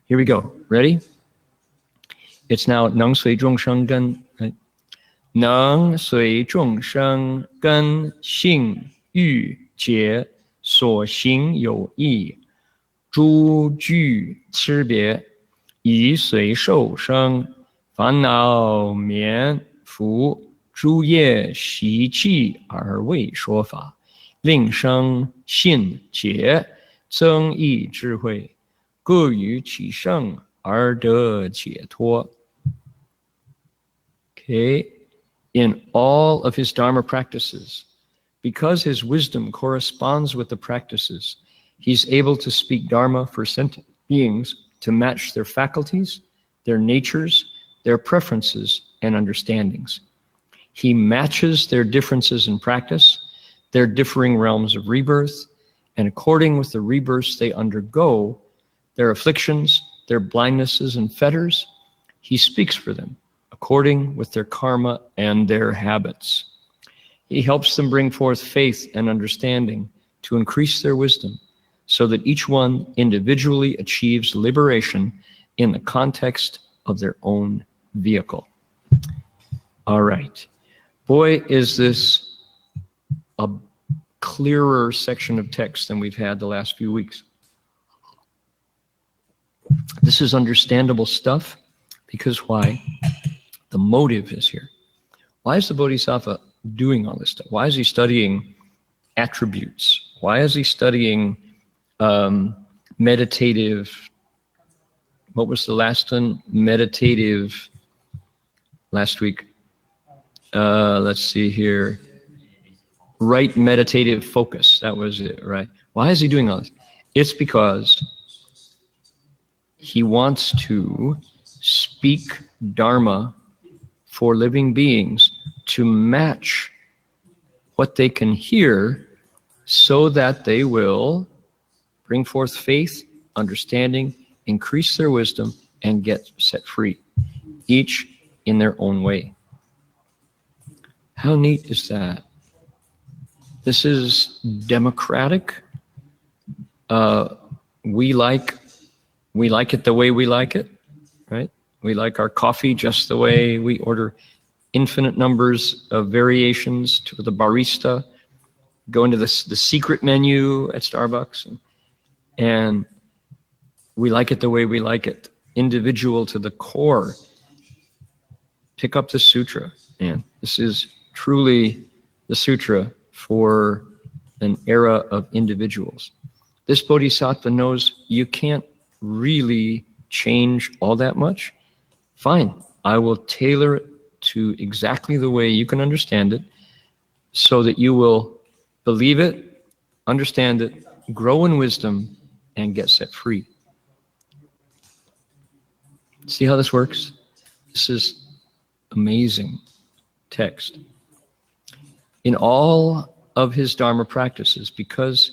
Here we go. Ready? It's now 能随众生根. Right? 能随众生根性欲解所行有益诸具差别以随受生烦恼眠伏诸业习气而为说法令生信解增益智慧各于其胜而得解脱. Okay, in all of his dharma practices. Because his wisdom corresponds with the practices, he's able to speak dharma for sentient beings to match their faculties, their natures, their preferences, and understandings. He matches their differences in practice, their differing realms of rebirth, and according with the rebirths they undergo, their afflictions, their blindnesses and fetters, he speaks for them, according with their karma and their habits. He helps them bring forth faith and understanding to increase their wisdom, so that each one individually achieves liberation in the context of their own vehicle. All right. Boy, is this a clearer section of text than we've had the last few weeks. This is understandable stuff because why? The motive is here. Why is the Bodhisattva doing all this stuff? Why is he studying attributes? Why is he studying meditative? What was the last one? Meditative last week. Let's see here. Right meditative focus. That was it, right? Why is he doing all this? It's because he wants to speak dharma for living beings to match what they can hear so that they will bring forth faith, understanding, increase their wisdom, and get set free, each in their own way. How neat is that? This is democratic. We like it the way we like it, right? We like our coffee just the way we order infinite numbers of variations to the barista, go into the secret menu at Starbucks, and we like it the way we like it, individual to the core. Pick up the sutra, man. This is truly the sutra for an era of individuals. This bodhisattva knows you can't really change all that much. Fine, I will tailor it to exactly the way you can understand it so that you will believe it, understand it, grow in wisdom, and get set free. See how this works? This is amazing text. In all of his dharma practices, because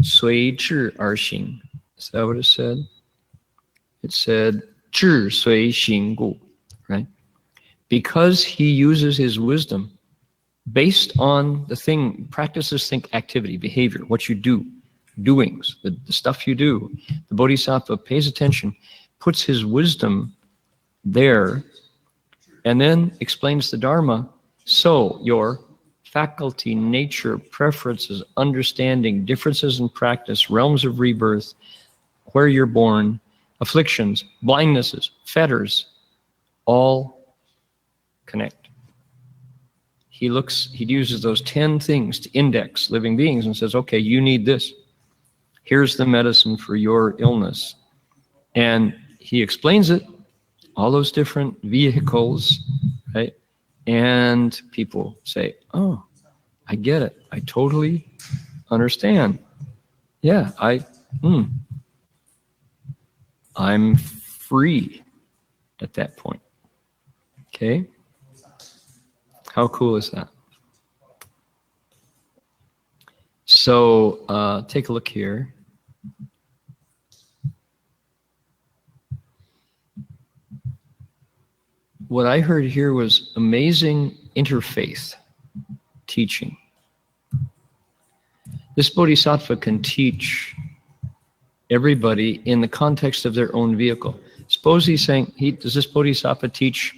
随智而行, is that what it said? It said 智随行故, right? Because he uses his wisdom based on the thing, practices, think, activity, behavior, what you do, doings, the stuff you do. The bodhisattva pays attention, puts his wisdom there, and then explains the dharma. So your faculty, nature, preferences, understanding, differences in practice, realms of rebirth, where you're born, afflictions, blindnesses, fetters, all connect. He uses those 10 things to index living beings and says, okay, you need this. Here's the medicine for your illness. And he explains it, all those different vehicles, right? And people say, oh, I get it. I totally understand. Yeah, I'm free at that point. Okay? How cool is that? So take a look here. What I heard here was amazing interfaith teaching. This bodhisattva can teach everybody in the context of their own vehicle. Suppose he's saying, does this bodhisattva teach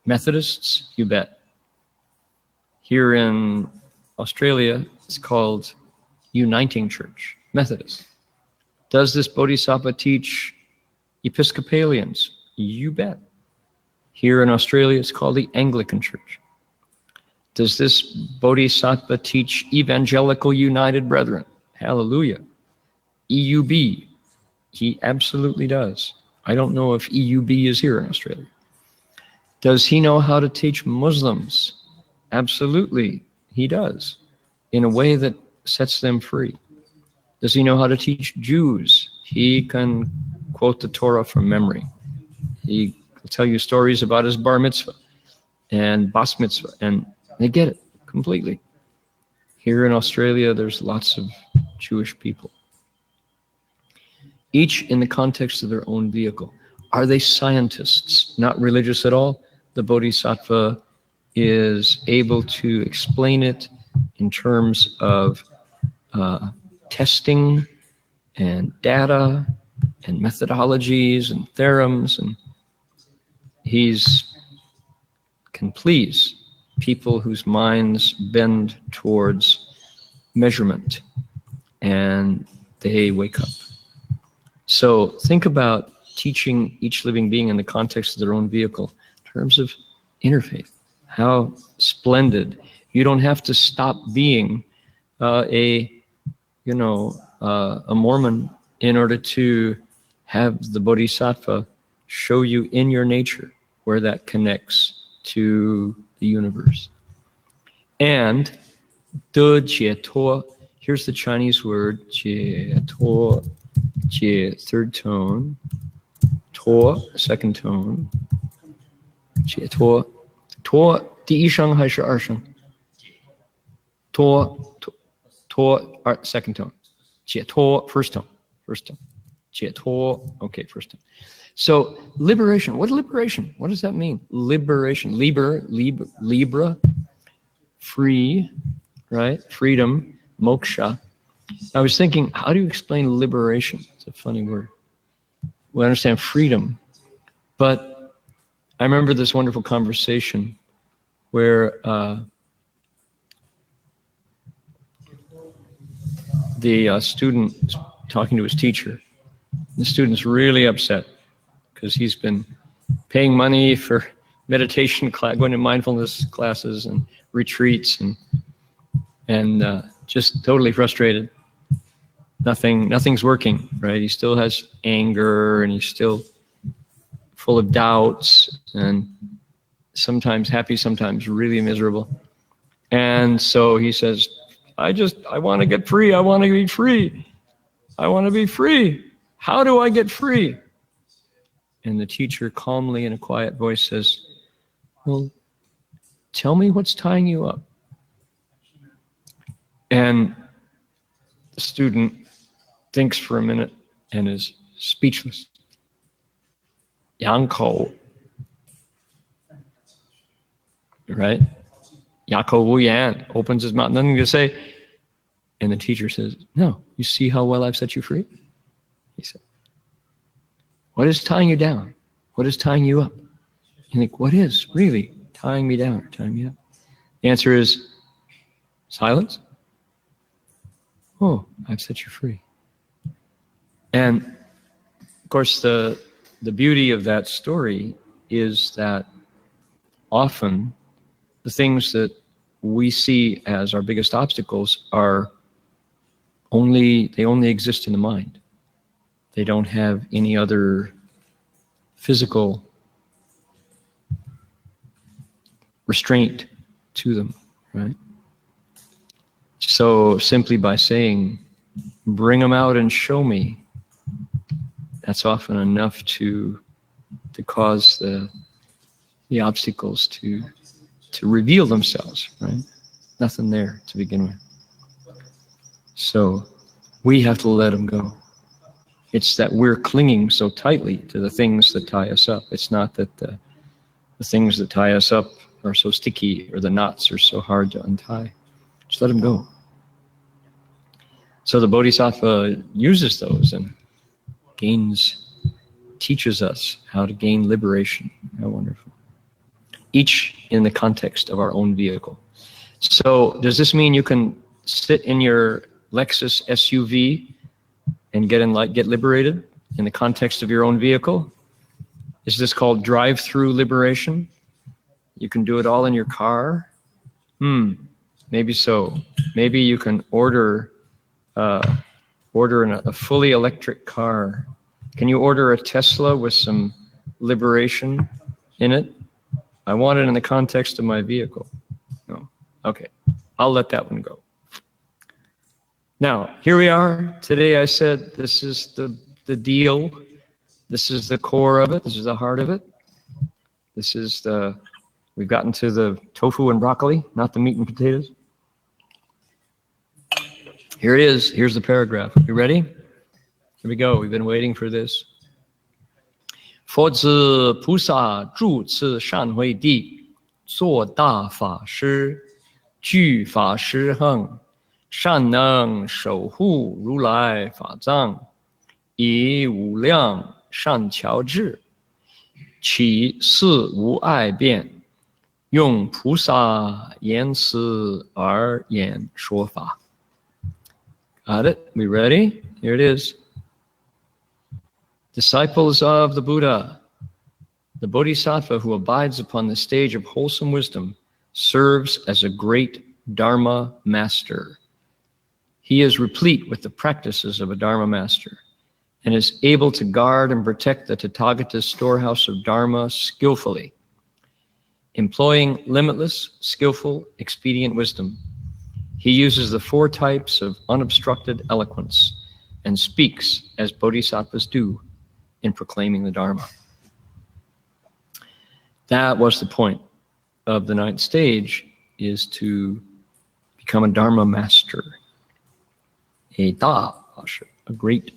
Methodists? You bet. Here in Australia, it's called Uniting Church, Methodist. Does this bodhisattva teach Episcopalians? You bet. Here in Australia, it's called the Anglican Church. Does this bodhisattva teach Evangelical United Brethren? Hallelujah. EUB. He absolutely does. I don't know if EUB is here in Australia. Does he know how to teach Muslims? Absolutely, he does, in a way that sets them free. Does he know how to teach Jews? He can quote the Torah from memory. He will tell you stories about his bar mitzvah and bas mitzvah, and they get it completely. Here in Australia, there's lots of Jewish people, each in the context of their own vehicle. Are they scientists, not religious at all? The Bodhisattva is able to explain it in terms of testing and data and methodologies and theorems, and can please people whose minds bend towards measurement, and they wake up. So think about teaching each living being in the context of their own vehicle in terms of interfaith. How splendid. You don't have to stop being a Mormon in order to have the Bodhisattva show you in your nature where that connects to the universe. And de jie tuo, here's the Chinese word, jie tuo, jie, third tone, tuo, second tone, jie tuo, tuo, 第一声还是二声? Tuo, second tone. 解脱, first tone. 解脱, okay, first tone. So liberation, what liberation? What does that mean? Liberation, libra, free, right? Freedom, moksha. I was thinking, how do you explain liberation? It's a funny word. We understand freedom, but I remember this wonderful conversation where the student is talking to his teacher. The student's really upset because he's been paying money for meditation class, going to mindfulness classes and retreats, and just totally frustrated. Nothing's working, right? He still has anger, and he's still full of doubts, and sometimes happy, sometimes really miserable. And so he says, I want to get free. I want to be free. I want to be free. How do I get free? And the teacher calmly in a quiet voice says, well, tell me what's tying you up. And the student thinks for a minute and is speechless. Yang Kou. Right? Yako Wu Yan opens his mouth, nothing to say. And the teacher says, no, you see how well I've set you free? He said, what is tying you down? What is tying you up? You think, what is really tying me down or tying me up? The answer is silence. Oh, I've set you free. And of course, the beauty of that story is that often the things that we see as our biggest obstacles are they only exist in the mind. They don't have any other physical restraint to them, right? So simply by saying, bring them out and show me, that's often enough to cause the obstacles to reveal themselves, right? Nothing there to begin with. So we have to let them go. It's that we're clinging so tightly to the things that tie us up. It's not that the things that tie us up are so sticky or the knots are so hard to untie. Just let them go. So the Bodhisattva uses those and teaches us how to gain liberation. How wonderful. Each in the context of our own vehicle. So does this mean you can sit in your Lexus SUV and get liberated in the context of your own vehicle? Is this called drive-through liberation? You can do it all in your car? Maybe so. Maybe you can order a fully electric car. Can you order a Tesla with some liberation in it? I want it in the context of my vehicle. No. Okay. I'll let that one go. Now, here we are. Today I said this is the deal. This is the core of it. This is the heart of it. This is we've gotten to the tofu and broccoli, not the meat and potatoes. Here it is. Here's the paragraph. You ready? Here we go. We've been waiting for this. 佛子菩萨住此善慧地，做大法师，具法师恒，善能守护如来法藏，以无量善巧智，其事无碍变，用菩萨言辞而言说法。Got it? We ready? Here it is. Disciples of the Buddha, the Bodhisattva who abides upon the stage of wholesome wisdom serves as a great dharma master. He is replete with the practices of a dharma master and is able to guard and protect the Tathagata's storehouse of dharma skillfully, employing limitless, skillful, expedient wisdom. He uses the 4 types of unobstructed eloquence and speaks as bodhisattvas do in proclaiming the Dharma. That was the point of the 9th stage, is to become a Dharma master, a great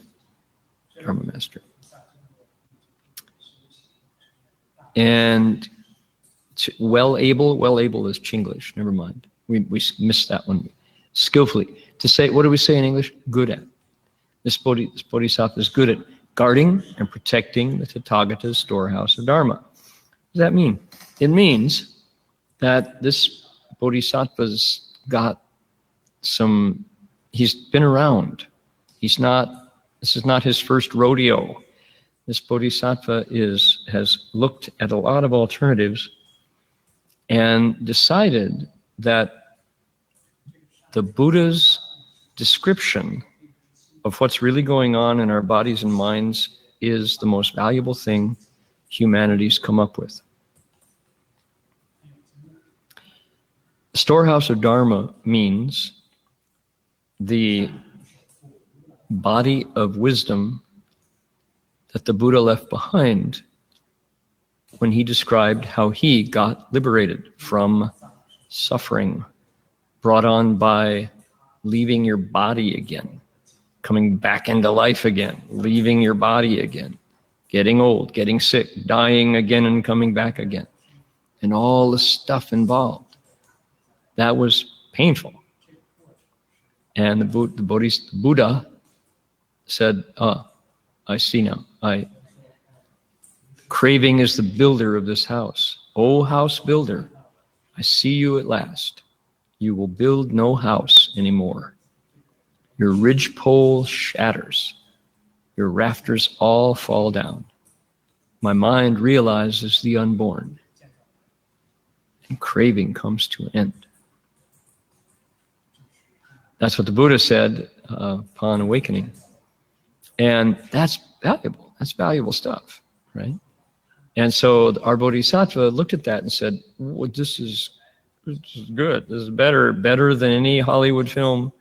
Dharma master. And well able is Chinglish, never mind. We missed that one. Skillfully. To say, what do we say in English? Good at. This bodhisattva is good at guarding and protecting the Tathagata's storehouse of Dharma. What does that mean? It means that this bodhisattva's got he's been around. This is not his first rodeo. This bodhisattva has looked at a lot of alternatives and decided that the Buddha's description of what's really going on in our bodies and minds is the most valuable thing humanity's come up with. The storehouse of Dharma means the body of wisdom that the Buddha left behind when he described how he got liberated from suffering brought on by leaving your body again, coming back into life again, leaving your body again, getting old, getting sick, dying again and coming back again, and all the stuff involved. That was painful. And the Buddha said, I see now. Craving is the builder of this house. O house builder, I see you at last. You will build no house anymore. Your ridgepole shatters. Your rafters all fall down. My mind realizes the unborn. And craving comes to an end. That's what the Buddha said upon awakening. And that's valuable. That's valuable stuff, right? And so our Bodhisattva looked at that and said, well, this is good. This is better than any Hollywood film,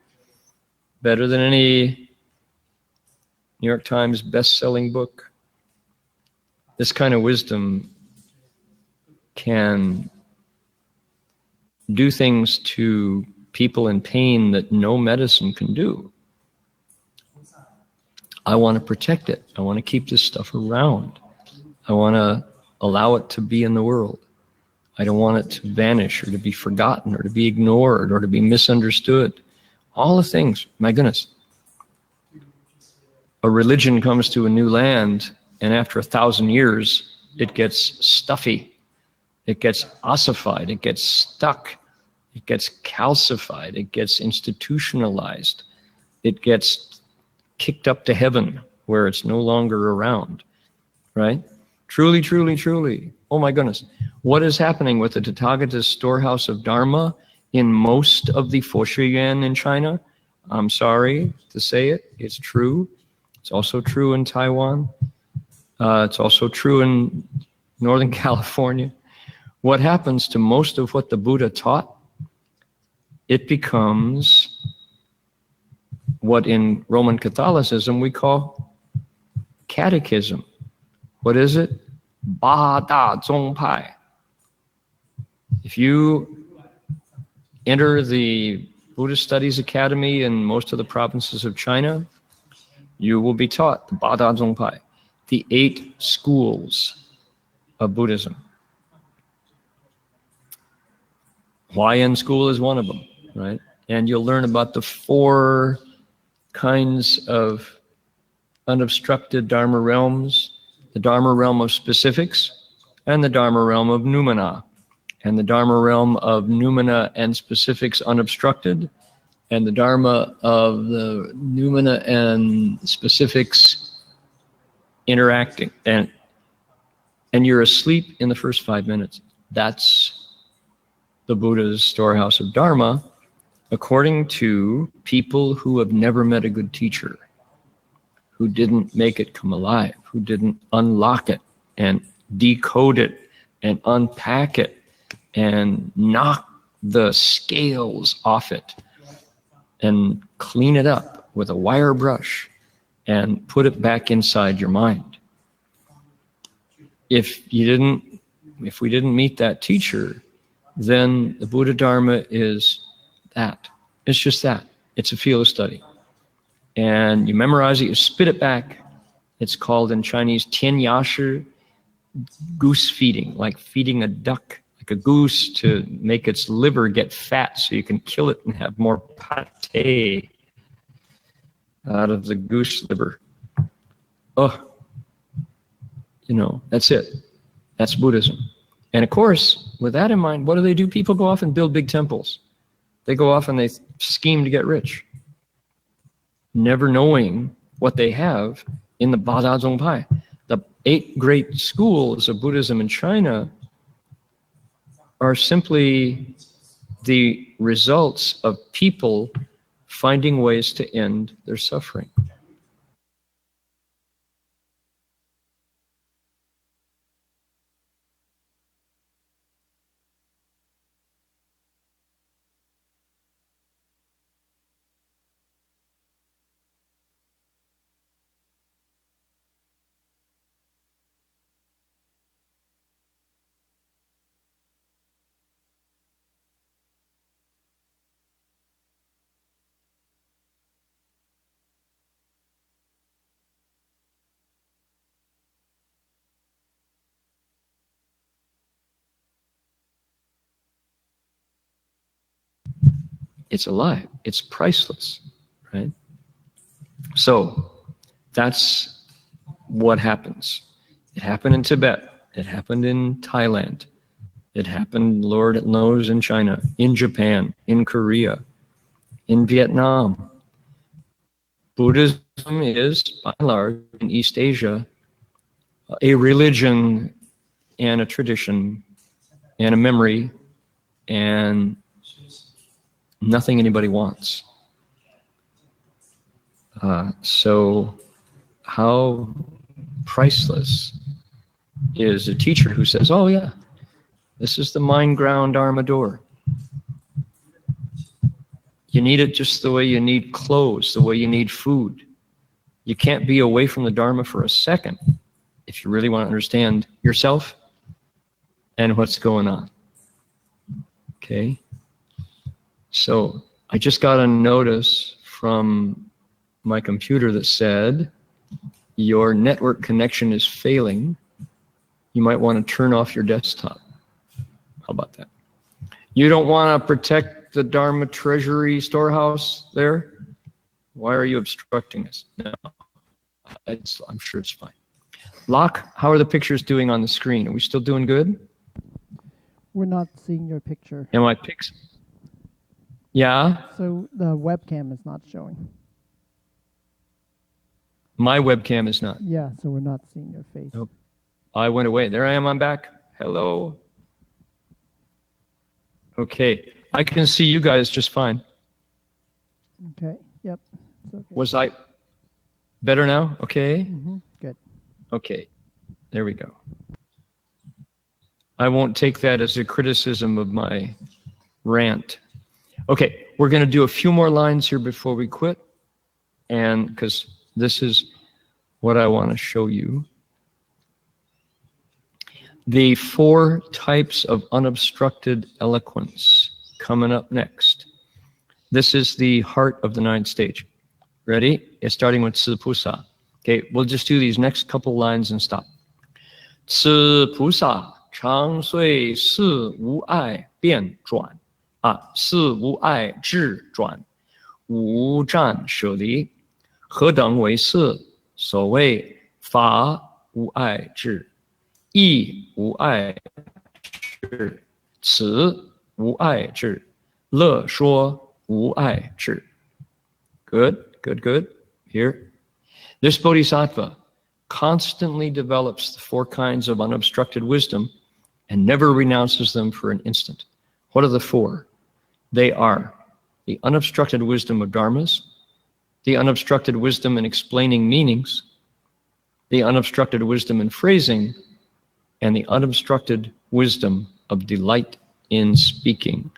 better than any New York Times best-selling book. This kind of wisdom can do things to people in pain that no medicine can do. I want to protect it. I want to keep this stuff around. I want to allow it to be in the world. I don't want it to vanish or to be forgotten or to be ignored or to be misunderstood. All the things, my goodness. A religion comes to a new land, and after 1,000 years, it gets stuffy. It gets ossified. It gets stuck. It gets calcified. It gets institutionalized. It gets kicked up to heaven where it's no longer around, right? Truly, truly, truly. Oh my goodness. What is happening with the Tathagata's storehouse of Dharma in most of the Foshu-yuan in China? I'm sorry to say it. It's true. It's also true in Taiwan. It's also true in Northern California. what happens to most of what the Buddha taught? It becomes what in Roman Catholicism we call catechism. What is it? Ba Da Zong Pai. If you enter the Buddhist Studies Academy in most of the provinces of China, you will be taught the Ba Da Zong Pai, the 8 schools of Buddhism. Huayan school is one of them, right? And you'll learn about the 4 kinds of unobstructed Dharma realms, the Dharma realm of specifics, and the Dharma realm of noumena, and the Dharma realm of noumena and specifics unobstructed, and the Dharma of the noumena and specifics interacting. And you're asleep in the first 5 minutes. That's the Buddha's storehouse of Dharma, according to people who have never met a good teacher, who didn't make it come alive, who didn't unlock it and decode it and unpack it and knock the scales off it and clean it up with a wire brush and put it back inside your mind. If we didn't meet that teacher, then the Buddha Dharma is that. It's just that. It's a field study. And you memorize it, you spit it back. It's called in Chinese tian ya shi, goose feeding, like feeding a duck, like a goose to make its liver get fat so you can kill it and have more pate out of the goose liver. Oh, that's it. That's Buddhism. And of course, with that in mind, what do? People go off and build big temples. They go off and they scheme to get rich, never knowing what they have in the Ba Da Zong Pai. The 8 great schools of Buddhism in China are simply the results of people finding ways to end their suffering. It's alive. It's priceless, right? So that's what happens. It happened in Tibet. It happened in Thailand. It happened, Lord knows, in China, in Japan, in Korea, in Vietnam. Buddhism is, by and large, in East Asia, a religion and a tradition and a memory and nothing anybody wants. So how priceless is a teacher who says, oh yeah, this is the mind ground Dharma door. You need it just the way you need clothes, the way you need food. You can't be away from the Dharma for a second if you really want to understand yourself and what's going on. Okay? So I just got a notice from my computer that said, your network connection is failing. You might want to turn off your desktop. How about that? You don't want to protect the Dharma treasury storehouse there? Why are you obstructing us? No, I'm sure it's fine. Locke, how are the pictures doing on the screen? Are we still doing good? We're not seeing your picture. Am I pics? Yeah? So the webcam is not showing. My webcam is not. Yeah, so we're not seeing your face. Nope. I went away. There I am, I'm back. Hello. Okay, I can see you guys just fine. Okay, yep. It's okay. Was I better now? Okay. Good. Okay, there we go. I won't take that as a criticism of my rant. Okay, we're going to do a few more lines here before we quit, and because this is what I want to show you. The 4 types of unobstructed eloquence coming up next. This is the heart of the 9th stage. Ready? It's starting with 四菩萨. Okay, we'll just do these next couple lines and stop. 四菩萨常随四无碍变转四无碍智转无占舍离何等为四所谓法无碍智义无碍智慈无碍智乐说无碍智 Good, good, good. Here. This bodhisattva constantly develops the 4 kinds of unobstructed wisdom and never renounces them for an instant. What are the 4? They are the unobstructed wisdom of dharmas, the unobstructed wisdom in explaining meanings, the unobstructed wisdom in phrasing, and the unobstructed wisdom of delight in speaking.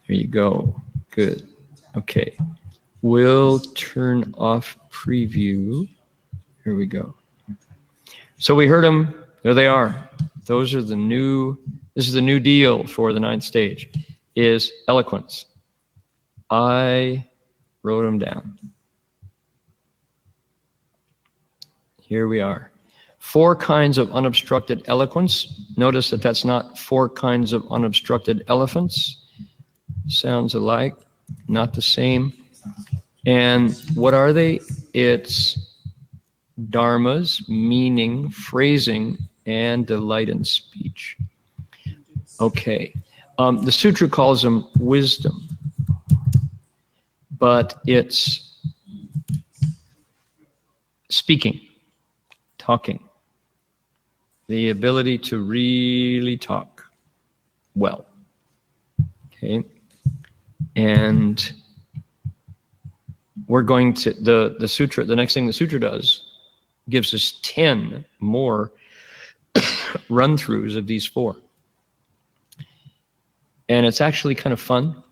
There you go. Good. Okay. We'll turn off preview. Here we go. So we heard them. There they are. Those are the new, this is the new deal for the 9th stage, is eloquence. I wrote them down. Here we are. 4 kinds of unobstructed eloquence. Notice that that's not 4 kinds of unobstructed elephants. Sounds alike, not the same. And what are they? It's dharmas, meaning, phrasing, and delight in speech. Okay. The sutra calls them wisdom, but it's speaking, talking, the ability to really talk well. Okay. And we're going to, the sutra, the next thing the sutra does, gives us 10 more run-throughs of these 4. And it's actually kind of fun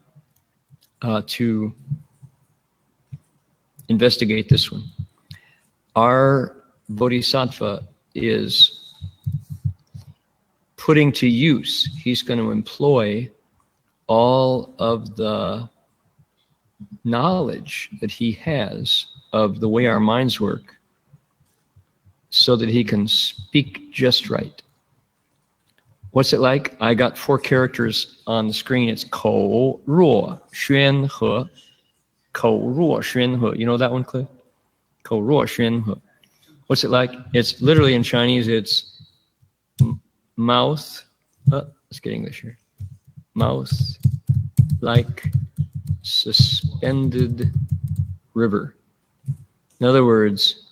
to investigate this one. Our bodhisattva is putting to use, he's going to employ all of the knowledge that he has of the way our minds work so that he can speak just right. What's it like? I got 4 characters on the screen. It's 口若宣和. 口若宣和. You know that one, Cliff? 口若宣和. What's it like? It's literally in Chinese, it's mouth. Let's get English here. Mouth like suspended river. In other words,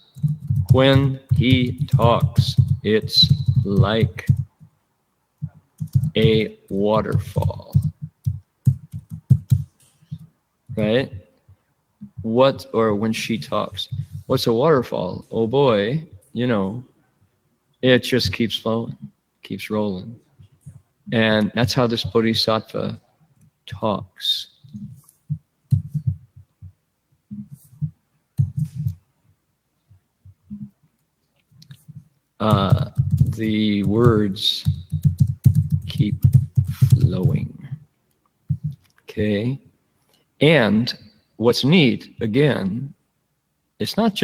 when he talks, it's like a waterfall. Right? What, or when she talks, what's a waterfall? Oh boy, you know, it just keeps flowing, keeps rolling. And that's how this bodhisattva talks. The words keep flowing. Okay. And what's neat, again, it's not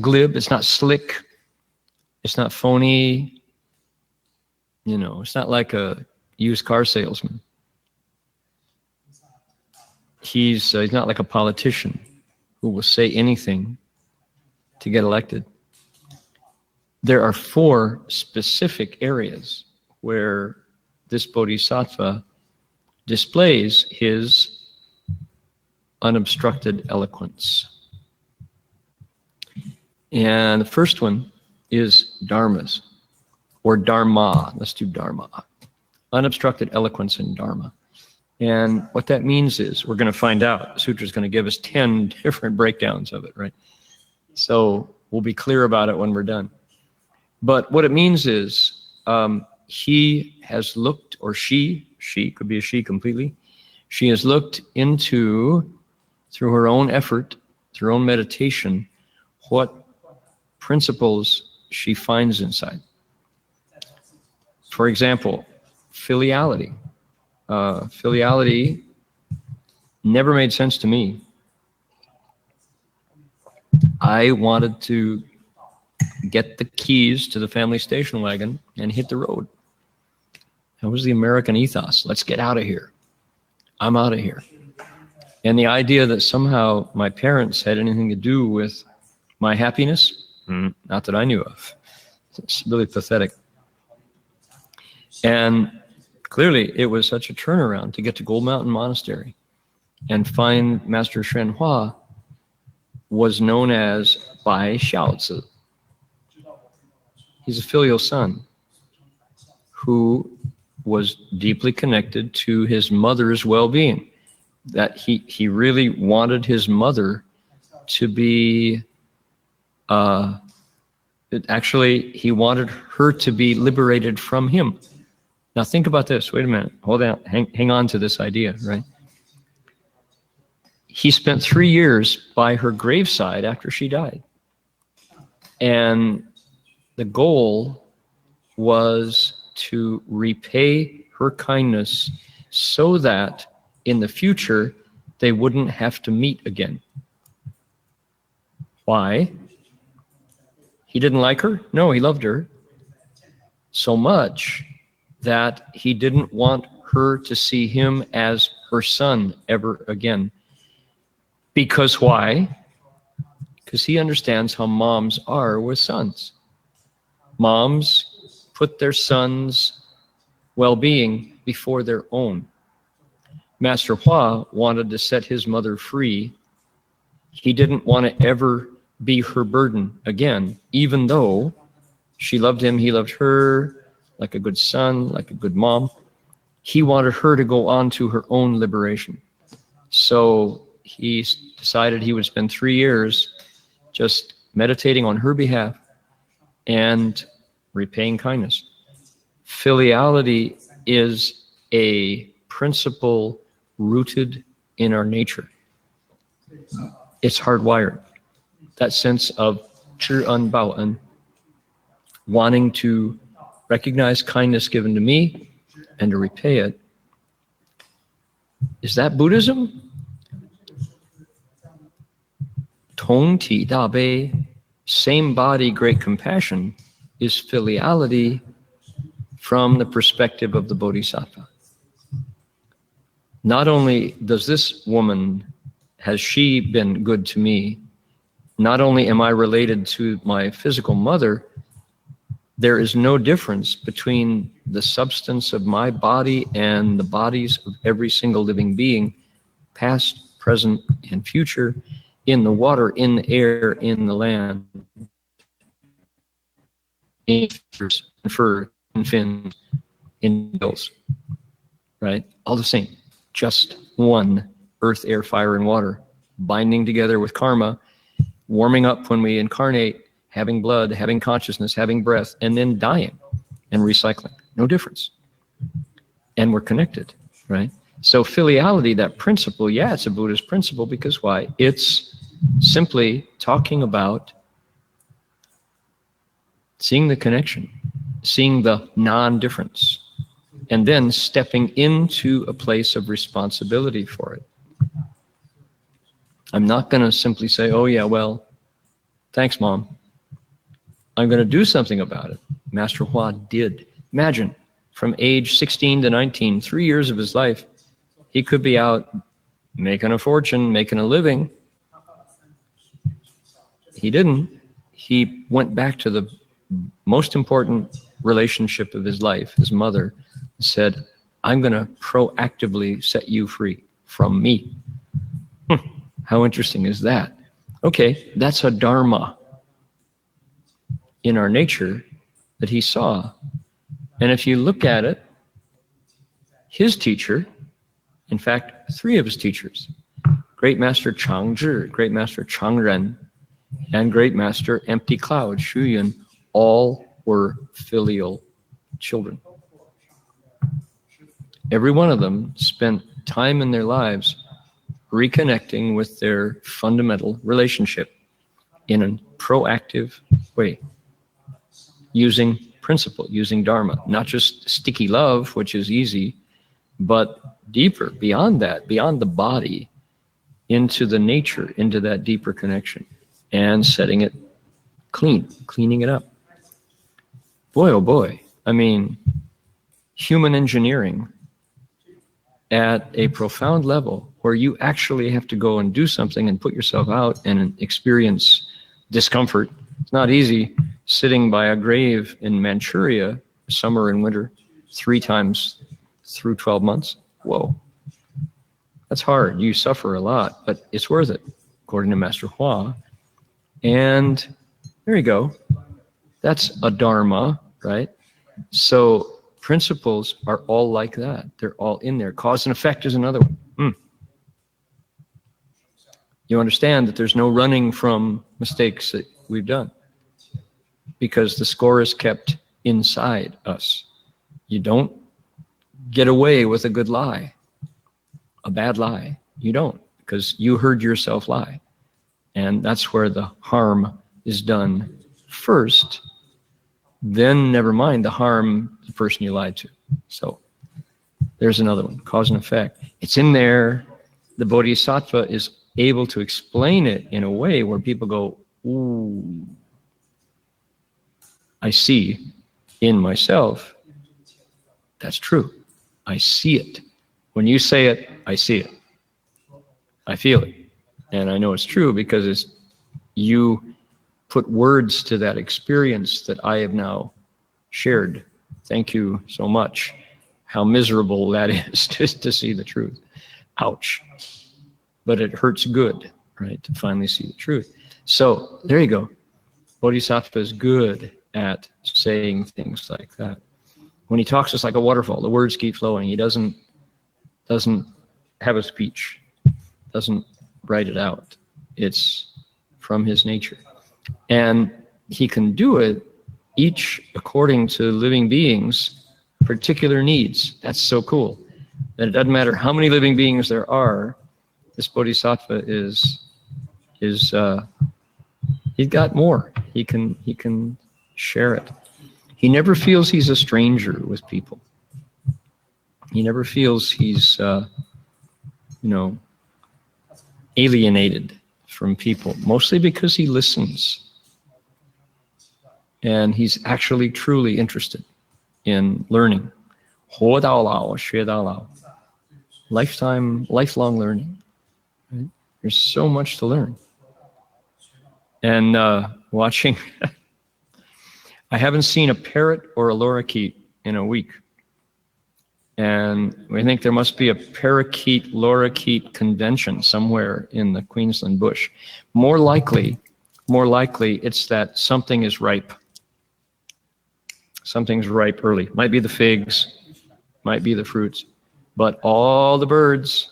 glib, it's not slick, it's not phony, you know, it's not like a used car salesman. He's not like a politician who will say anything to get elected. There are 4 specific areas where this bodhisattva displays his unobstructed eloquence. And the first one is dharmas, or dharma. Let's do dharma. Unobstructed eloquence in dharma. And what that means is, we're going to find out. The sutra is going to give us 10 different breakdowns of it, right? So we'll be clear about it when we're done. But what it means is, he has looked, or she could be a she completely, she has looked into, through her own effort, through her own meditation, what principles she finds inside. For example, filiality. Filiality never made sense to me. I wanted to get the keys to the family station wagon and hit the road. That was the American ethos. Let's get out of here. I'm out of here. And the idea that somehow my parents had anything to do with my happiness, not that I knew of. It's really pathetic. And clearly it was such a turnaround to get to Gold Mountain Monastery and find Master Shen Hua was known as Bai Xiaozi. He's a filial son who was deeply connected to his mother's well-being. That he really wanted his mother to be, actually, he wanted her to be liberated from him. Now think about this. Wait a minute. Hold on. Hang on to this idea, right? He spent 3 years by her graveside after she died. And the goal was to repay her kindness so that in the future they wouldn't have to meet again. Why? He didn't like her? No, he loved her so much that he didn't want her to see him as her son ever again. Because why? Because he understands how moms are with sons. Moms put their sons' well-being before their own. Master Hua wanted to set his mother free. He didn't want to ever be her burden again, even though she loved him, he loved her, like a good son, like a good mom. He wanted her to go on to her own liberation. So he decided he would spend 3 years just meditating on her behalf and repaying kindness. Filiality is a principle rooted in our nature. It's hardwired. That sense of 知恩报恩, wanting to recognize kindness given to me and to repay it. Is that Buddhism? 同体大悲, same body, great compassion, is filiality from the perspective of the Bodhisattva. Not only does this woman, has she been good to me, not only am I related to my physical mother, there is no difference between the substance of my body and the bodies of every single living being, past, present, and future, in the water, in the air, in the land, in fur, in fins, in gills, right? All the same, just one earth, air, fire, and water, binding together with karma, warming up when we incarnate, having blood, having consciousness, having breath, and then dying and recycling. No difference. And we're connected, right? So filiality, that principle, yeah, it's a Buddhist principle because why? It's simply talking about seeing the connection, seeing the non-difference, and then stepping into a place of responsibility for it. I'm not going to simply say, oh yeah, well, thanks, Mom. I'm going to do something about it. Master Hua did. Imagine, from age 16 to 19, 3 years of his life, he could be out making a fortune, making a living. He didn't. He went back to the most important relationship of his life, his mother, and said, I'm going to proactively set you free from me. How interesting is that? Okay, that's a dharma in our nature that he saw. And if you look at it, his teacher, in fact, 3 of his teachers, Great Master Changzhi, Great Master Changren, and Great Master Empty Cloud, Xu Yun, all were filial children. every one of them spent time in their lives reconnecting with their fundamental relationship in a proactive way, using principle, using dharma, not just sticky love, which is easy, but deeper, beyond that, beyond the body, into the nature, into that deeper connection, and setting it clean, cleaning it up. Boy, oh boy, I mean, human engineering at a profound level where you actually have to go and do something and put yourself out and experience discomfort. It's not easy sitting by a grave in Manchuria, summer and winter, 3 times through 12 months. Whoa. That's hard. You suffer a lot, but it's worth it, according to Master Hua. And there you go. That's a dharma, right? So principles are all like that. They're all in there. Cause and effect is another one. You understand that there's no running from mistakes that we've done, because the score is kept inside us. You don't get away with a good lie, a bad lie. You don't, because you heard yourself lie. And that's where the harm is done first. Then never mind the harm the person you lied to. So there's another one, cause and effect. It's in there. The Bodhisattva is able to explain it in a way where people go, ooh, I see in myself, that's true. I see it. When you say it, I see it. I feel it. And I know it's true because you put words to that experience that I have now shared. Thank you so much. How miserable that is to see the truth. Ouch. But it hurts good, right, to finally see the truth. So there you go. Bodhisattva is good at saying things like that. When he talks, it's like a waterfall. The words keep flowing. He doesn't have a speech, doesn't write it out. It's from his nature. And he can do it each according to living beings' particular needs. That's so cool. That it doesn't matter how many living beings there are, this bodhisattva he's got more. He can share it. He never feels he's a stranger with people. He never feels he's alienated from people, mostly because he listens. And he's actually truly interested in learning. 活到老，学到老. Lifelong learning. Right? There's so much to learn. And watching, I haven't seen a parrot or a lorikeet in a week. And we think there must be a parakeet-lorikeet convention somewhere in the Queensland bush. More likely, it's that something is ripe. Something's ripe early. Might be the figs, might be the fruits. But all the birds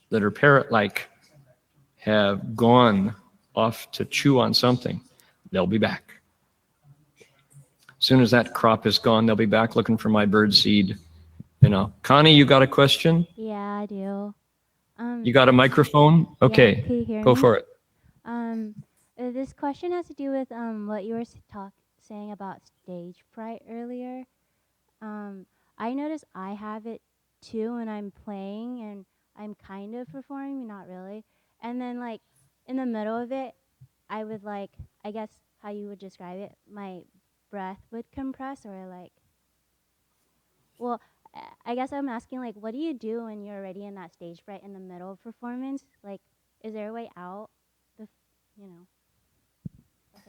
that are parrot-like have gone off to chew on something. They'll be back. As soon as that crop is gone, they'll be back looking for my bird seed. Connie, you got a question? Yeah, I do. You got a microphone? Okay, yeah, can you hear go me? for it. This question has to do with what you were saying about stage fright earlier. I notice I have it too when I'm playing and I'm kind of performing, not really. And then like in the middle of it, I would I guess how you would describe it, my breath would compress or I guess I'm asking what do you do when you're already in that stage fright in the middle of performance? Is there a way out? Okay,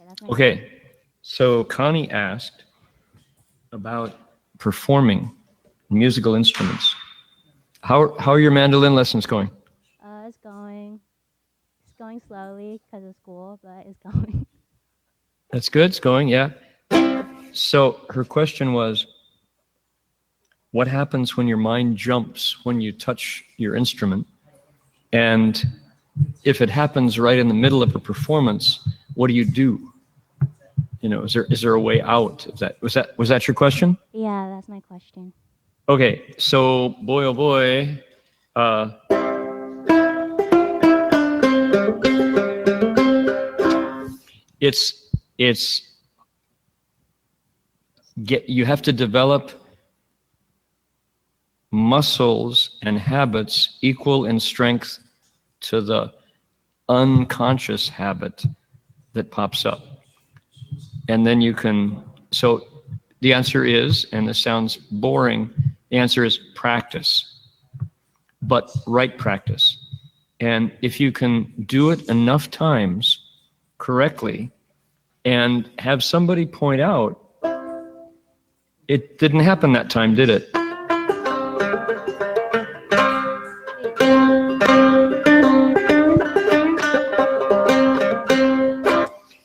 that's my question. So Connie asked about performing musical instruments. How are your mandolin lessons going? It's going slowly because of school, but it's going. That's good, it's going, yeah. So her question was, what happens when your mind jumps when you touch your instrument? And if it happens right in the middle of a performance, what do you do? Is there a way out of that? Was that your question? Yeah, that's my question. Okay, so boy, oh boy, you have to develop muscles and habits equal in strength to the unconscious habit that pops up. And then you can, so the answer is, and this sounds boring, the answer is practice, but right practice. And if you can do it enough times correctly and have somebody point out, it didn't happen that time, did it?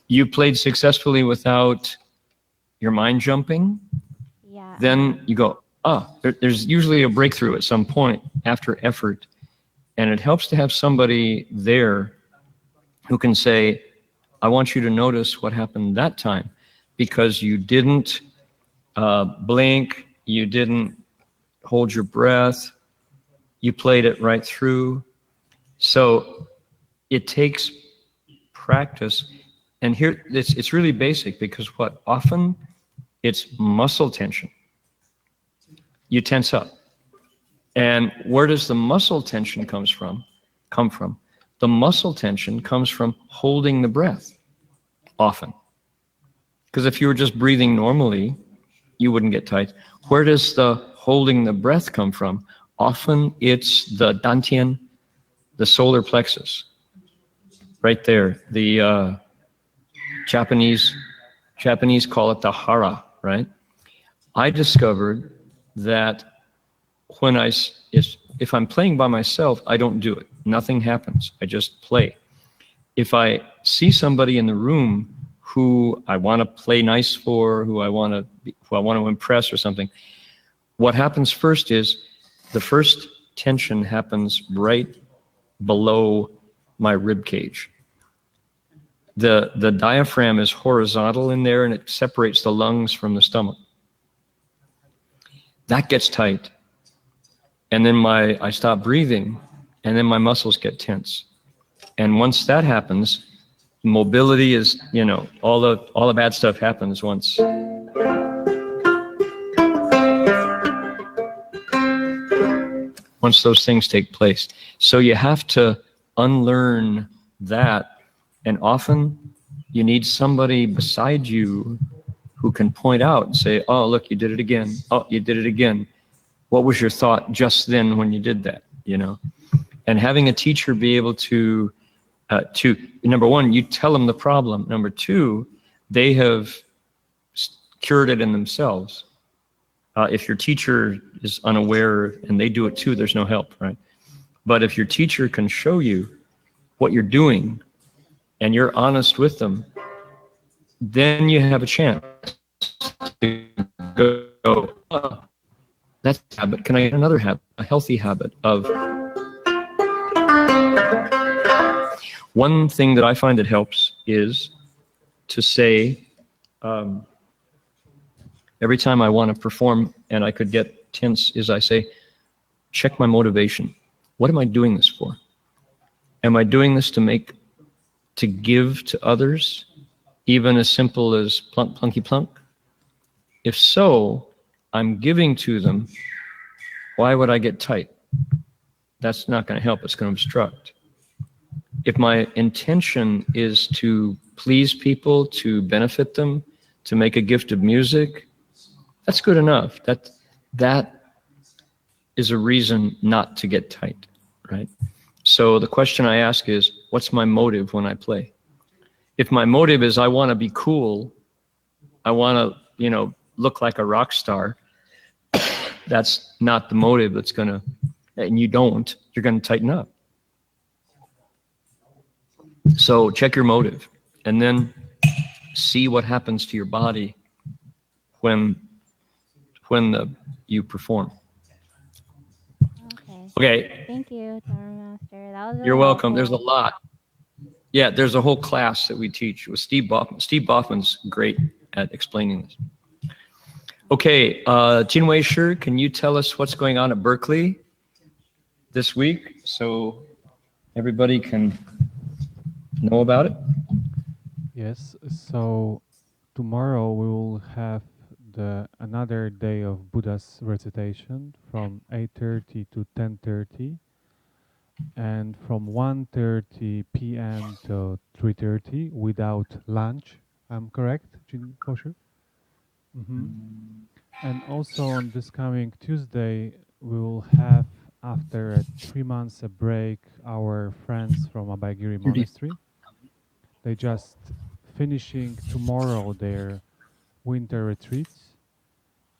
You played successfully without your mind jumping, Yeah. then you go, there's usually a breakthrough at some point after effort. And it helps to have somebody there who can say, I want you to notice what happened that time, because you didn't blink, you didn't hold your breath, you played it right through. So it takes practice. And here, it's really basic, because often it's muscle tension. You tense up. And where does the muscle tension come from? The muscle tension comes from holding the breath, often. Because if you were just breathing normally, you wouldn't get tight. Where does the holding the breath come from? Often it's the dantian, the solar plexus, right there. The Japanese call it the hara, right? I discovered that if I'm playing by myself, I don't do it. Nothing happens. I just play. If I see somebody in the room who I want to play nice for, who I want to impress or something, what happens first is the first tension happens right below my rib cage. The diaphragm is horizontal in there, and it separates the lungs from the stomach. That gets tight. And then I stop breathing, and then my muscles get tense. And once that happens, mobility is, all the bad stuff happens once. Once those things take place. So you have to unlearn that. And often you need somebody beside you who can point out and say, oh, look, you did it again. Oh, you did it again. What was your thought just then when you did that? And having a teacher be able to number one, you tell them the problem. Number two, they have cured it in themselves. If your teacher is unaware and they do it too, there's no help, right? But if your teacher can show you what you're doing and you're honest with them, then you have a chance to go, oh, that's a habit. Can I get another habit, a healthy habit of... One thing that I find that helps is to say, every time I want to perform and I could get tense, is I say, check my motivation. What am I doing this for? Am I doing this to give to others, even as simple as plunk, plunky, plunk? If so, I'm giving to them. Why would I get tight? That's not going to help. It's going to obstruct. If my intention is to please people, to benefit them, to make a gift of music, that's good enough. That is a reason not to get tight, right? So the question I ask is, what's my motive when I play? If my motive is I want to be cool, I want to, look like a rock star, that's not the motive that's going to, and you're going to tighten up. So check your motive, and then see what happens to your body when you perform. Okay. Thank you, Dharma Master. That was really You're welcome. helpful. There's a lot. Yeah, there's a whole class that we teach with Steve Baughman. Steve Baughman's great at explaining this. Okay, Jinwei Shi, can you tell us what's going on at Berkeley this week so everybody can know about it? Yes, so tomorrow we will have another day of Buddha's recitation from 8:30 to 10:30, and from 1:30 p.m. to 3:30 without lunch. I'm correct, Jin Kosher? And also on this coming Tuesday, we will have, after 3 months a break, our friends from Berkeley Monastery. They just finishing tomorrow their winter retreats,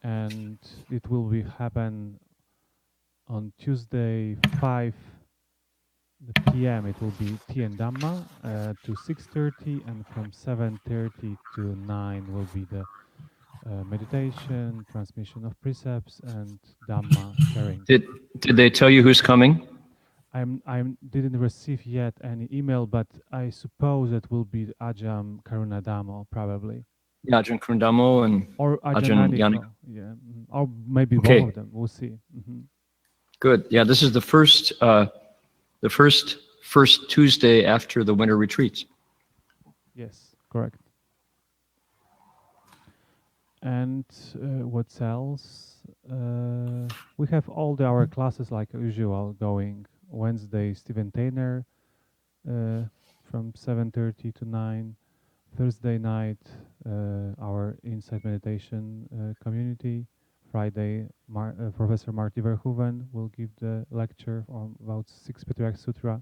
and it will be happen on Tuesday 5 p.m. It will be Tea and Dhamma to 6:30, and from 7:30 to 9 will be the meditation, transmission of precepts, and Dhamma sharing. Did they tell you who's coming? I didn't receive yet any email, but I suppose it will be Ajahn Karunadamo probably. Yeah, Ajahn Karunadamo and or Ajahn Ajahn Yaniko. Yeah, or maybe Okay. both of them. We'll see. Good. Yeah, this is the first Tuesday after the winter retreats. Yes, correct. And what else? We have all our classes like usual going. Wednesday, Stephen Tainer from 7:30 to 9. Thursday night, our Insight Meditation community. Friday, Professor Marty Verhoeven will give the lecture on about Sixth Patriarch Sutra.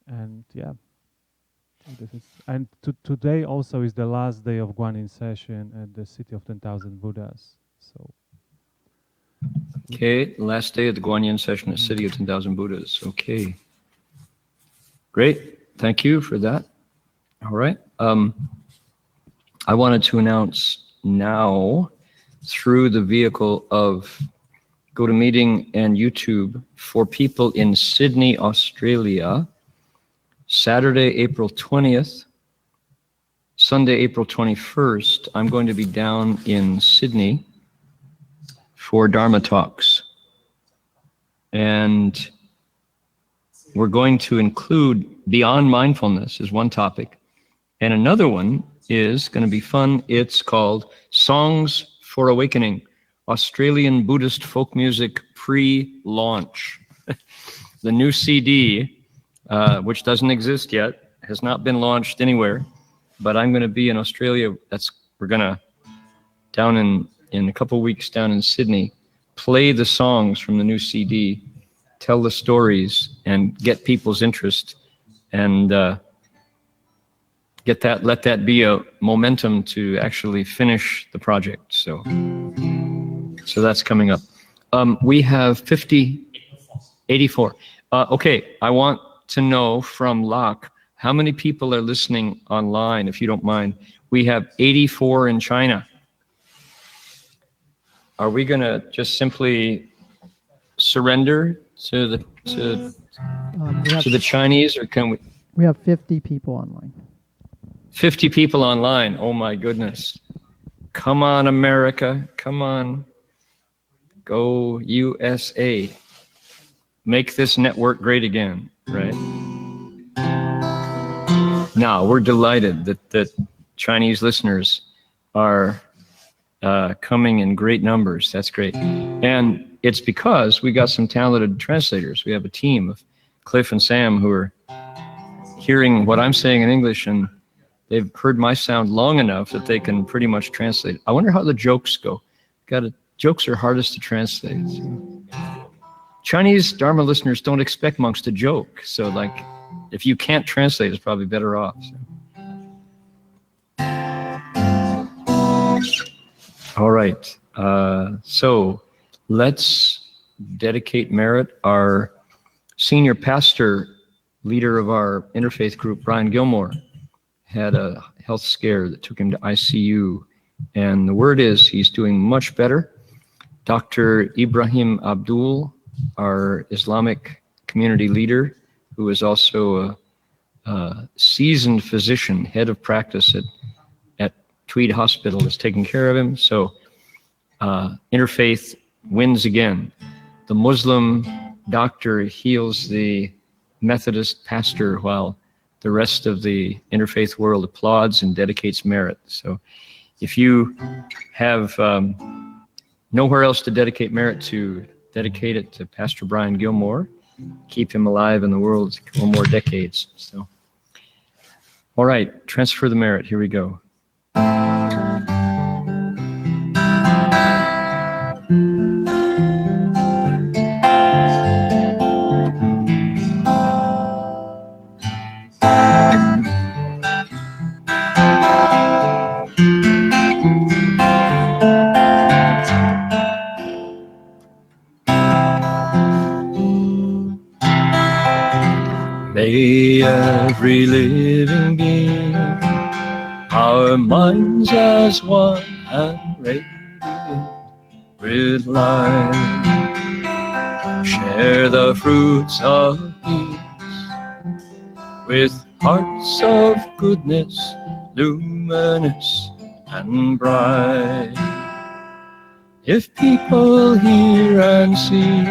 And yeah, this is, and today also is the last day of Guanyin session at the City of 10,000 Buddhas. So. Okay, last day of the Guanyin session at City of 10,000 Buddhas. Okay. Great. Thank you for that. All right. I wanted to announce now, through the vehicle of GoToMeeting and YouTube, for people in Sydney, Australia, Saturday, April 20th, Sunday, April 21st, I'm going to be down in Sydney for Dharma talks. And we're going to include Beyond Mindfulness as one topic. And another one is going to be fun. It's called Songs for Awakening, Australian Buddhist Folk Music Pre-Launch. The new CD, which doesn't exist yet, has not been launched anywhere, but I'm going to be in Australia. We're going to, down in a couple weeks down in Sydney, play the songs from the new CD, tell the stories, and get people's interest, and let that be a momentum to actually finish the project. So that's coming up. We have 84. Okay, I want to know from Locke, how many people are listening online, if you don't mind? We have 84 in China. Are we going to just simply surrender to the Chinese, or can we? We have 50 people online. 50 people online. Oh my goodness. Come on, America. Come on. Go USA. Make this network great again, right? Now, we're delighted that Chinese listeners are coming in great numbers. That's great. And it's because we got some talented translators. We have a team of Cliff and Sam who are hearing what I'm saying in English, and they've heard my sound long enough that they can pretty much translate. I wonder how the jokes go. Jokes are hardest to translate. So. Chinese Dharma listeners don't expect monks to joke. So like, if you can't translate, it's probably better off. So. All right. So let's dedicate merit. Our senior pastor, leader of our interfaith group, Brian Gilmore, had a health scare that took him to ICU. And the word is he's doing much better. Dr. Ibrahim Abdul, our Islamic community leader, who is also a seasoned physician, head of practice at Tweed Hospital, is taking care of him. So interfaith wins again. The Muslim doctor heals the Methodist pastor while the rest of the interfaith world applauds and dedicates merit. So if you have nowhere else to dedicate merit to, dedicate it to Pastor Brian Gilmore. Keep him alive in the world a couple more decades. So, all right, transfer the merit. Here we go. May every living being, our minds as one and radiant with light, share the fruits of peace with hearts of goodness, luminous and bright. If people hear and see,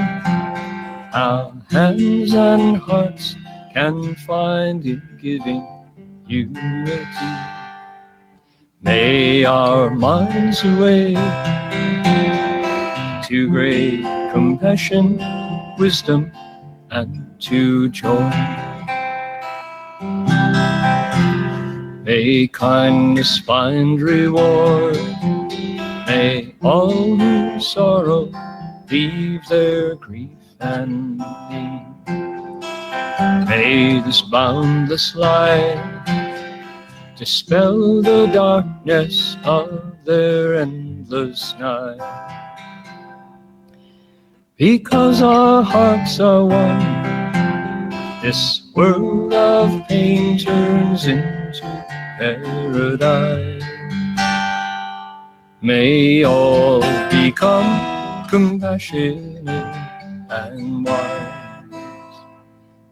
our hands and hearts can find in giving unity. May our minds awake to great compassion, wisdom, and to joy. May kindness find reward. May all who sorrow leave their grief and pain. May this boundless light dispel the darkness of their endless night. Because our hearts are one, this world of pain turns into paradise. May all become compassionate and wise.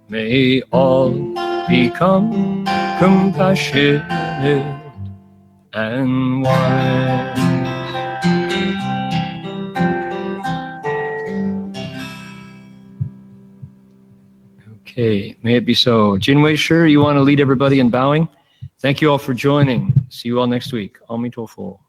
May all become compassionate and wise. Okay, may it be so. Jinwei Sure, you want to lead everybody in bowing? Thank you all for joining. See you all next week. Aum Tofo.